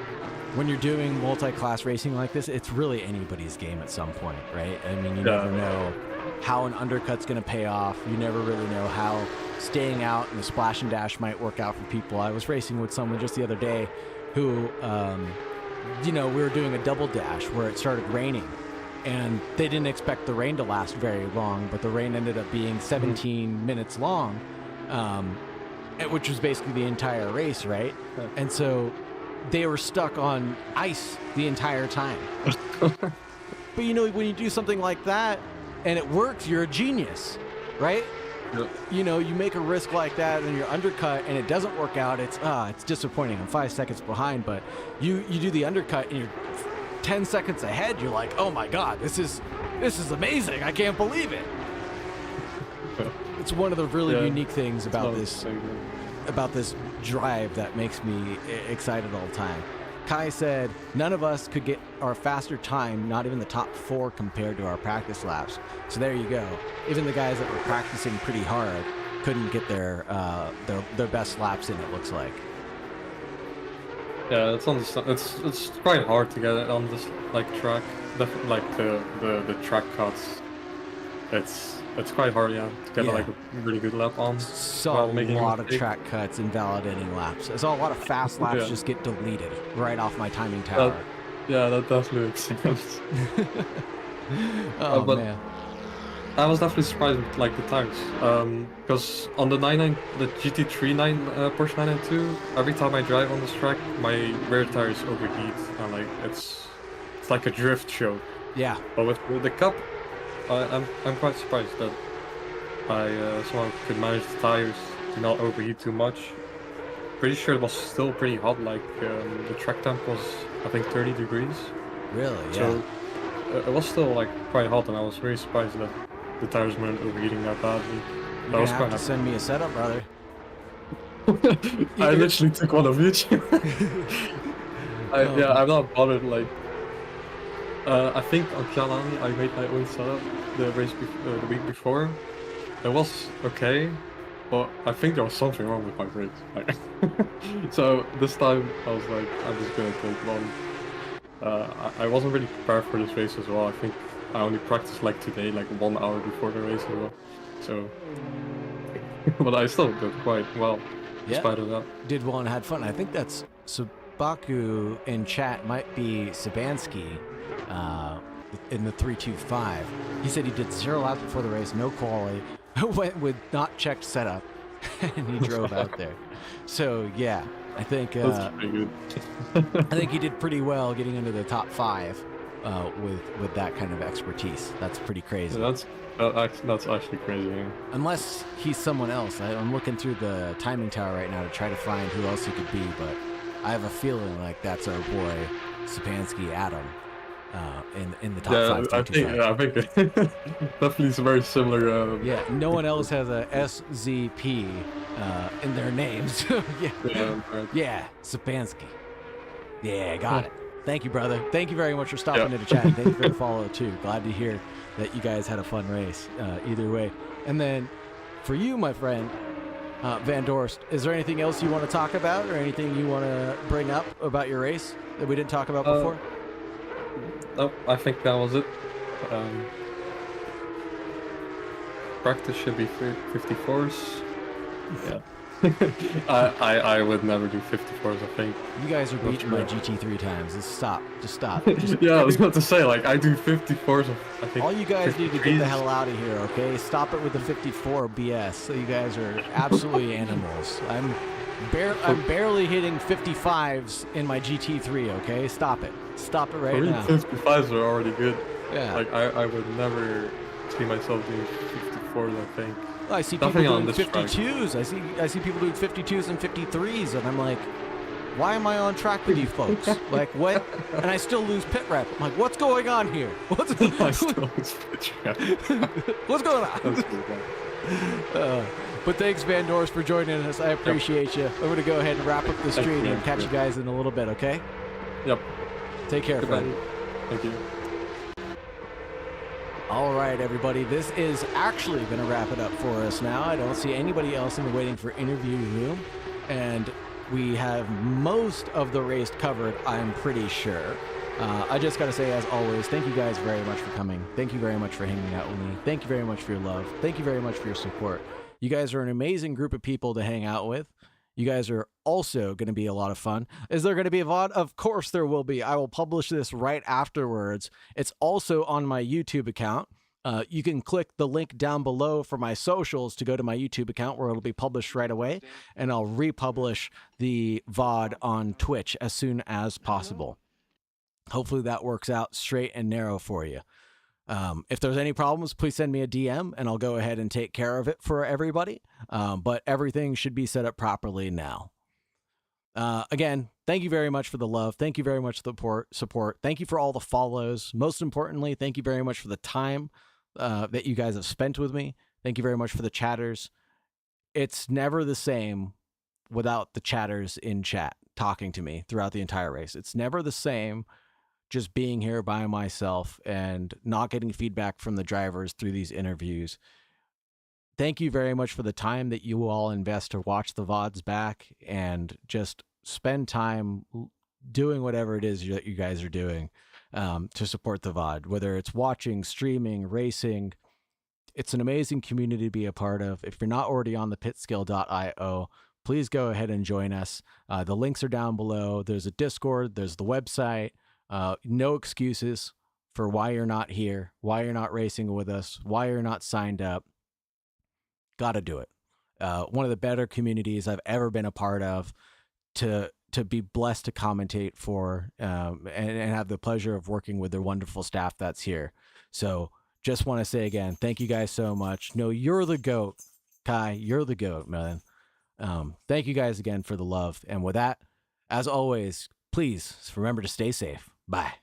when you're doing multi-class racing like this, it's really anybody's game at some point, right? I mean, you never know how an undercut's going to pay off. You never really know how staying out in a splash and dash might work out for people. I was racing with someone just the other day who, we were doing a double dash where it started raining. And they didn't expect the rain to last very long, but the rain ended up being 17 minutes long, which was basically the entire race, right? And so they were stuck on ice the entire time. But when you do something like that and it works, you're a genius, right? Yep. You make a risk like that and you're undercut and it doesn't work out. It's disappointing. I'm 5 seconds behind, but you do the undercut and you're 10 seconds ahead. You're like, oh my God, this is amazing. I can't believe it. It's one of the really unique things about this drive that makes me excited all the time. Kai said, none of us could get our faster time, not even the top 4 compared to our practice laps. So there you go. Even the guys that were practicing pretty hard couldn't get their best laps in, it looks like. Yeah, it's quite hard to get it on this track. Like the track cuts. It's quite hard, yeah, to get a really good lap on. Saw a lot of track cuts and validating laps. I saw a lot of fast laps just get deleted right off my timing tower. That definitely makes sense. But man, I was definitely surprised with the times, because on the GT3 Porsche 992, every time I drive on this track, my rear tires overheat, and it's like a drift show. Yeah. But with the Cup, I'm quite surprised that I somehow could manage the tires to not overheat too much. Pretty sure it was still pretty hot. The track temp was, I think, 30 degrees. Really? Yeah. So it was still quite hot, and I was very surprised that the tires weren't overheating that badly. You're gonna have to send me a setup, brother. I literally took one of each. I'm not bothered. I think on Kialani I made my own setup the the week before. It was okay, but I think there was something wrong with my brakes. So this time I was like, I'm just gonna take one. I wasn't really prepared for this race as well. I think I only practiced today, 1 hour before the race as well. So, but I still did quite well, despite of that. Did well and had fun. I think that's Subaku in chat might be Sabansky in the 325. He said he did 0 laps before the race, no quali, went with not checked setup, and he drove out there. So yeah, I think that's pretty good. I think he did pretty well getting into the top 5 with that kind of expertise. That's pretty crazy. Yeah, that's actually crazy. Yeah. Unless he's someone else. I'm looking through the timing tower right now to try to find who else he could be, but I have a feeling like that's our boy Sapansky Adam in the top 5. I think definitely it's very similar. No one else has a SZP in their names. Yeah, Sapansky. Yeah, got it. Thank you, brother. Thank you very much for stopping into chat. Thank you for the follow too. Glad to hear that you guys had a fun race. Either way, and then for you, my friend Van Dorst, is there anything else you want to talk about, or anything you want to bring up about your race that we didn't talk about before? No, I think that was it. Practice should be 54s. Yeah. I would never do 54s, I think. You guys are beating my GT 3 times. Just stop. Yeah, I was about to say, I do 54s, I think. All you guys need to get the hell out of here, okay? Stop it with the 54 BS. So you guys are absolutely animals. I'm barely hitting 55s in my GT3, okay? Stop it. Stop it right now. 55s are already good. Yeah. I would never see myself doing 54s, I think. I see people doing 52s. I see people doing 52s and 53s, and I'm like, why am I on track with you folks? Like, what? And I still lose pit rep. I'm like, what's going on here? What's I still was what's going on? But thanks, Van Doors, for joining us. I appreciate you. I'm going to go ahead and wrap up the stream and catch you guys in a little bit, okay? Yep. Take care, friend. Thank you. All right, everybody. This is actually going to wrap it up for us now. I don't see anybody else in the waiting for interview room. And we have most of the race covered, I'm pretty sure. I just got to say, as always, thank you guys very much for coming. Thank you very much for hanging out with me. Thank you very much for your love. Thank you very much for your support. You guys are an amazing group of people to hang out with. You guys are also going to be a lot of fun. Is there going to be a VOD? Of course there will be. I will publish this right afterwards. It's also on my YouTube account. You can click the link down below for my socials to go to my YouTube account where it'll be published right away. And I'll republish the VOD on Twitch as soon as possible. Hopefully that works out straight and narrow for you. If there's any problems, please send me a DM and I'll go ahead and take care of it for everybody. But everything should be set up properly now. Again, thank you very much for the love. Thank you very much for the support. Thank you for all the follows. Most importantly, thank you very much for the time that you guys have spent with me. Thank you very much for the chatters. It's never the same without the chatters in chat talking to me throughout the entire race. It's never the same just being here by myself and not getting feedback from the drivers through these interviews. Thank you very much for the time that you all invest to watch the VODs back and just spend time doing whatever it is that you guys are doing to support the VOD, whether it's watching, streaming, racing. It's an amazing community to be a part of. If you're not already on the pitskill.io, please go ahead and join us. The links are down below. There's a Discord, there's the website. No excuses for why you're not here, why you're not racing with us, why you're not signed up. Gotta do it. One of the better communities I've ever been a part of, to be blessed to commentate for and have the pleasure of working with their wonderful staff that's here. So just want to say again, thank you guys so much. No, you're the GOAT, Kai. You're the GOAT, man. Thank you guys again for the love. And with that, as always, please remember to stay safe. Bye.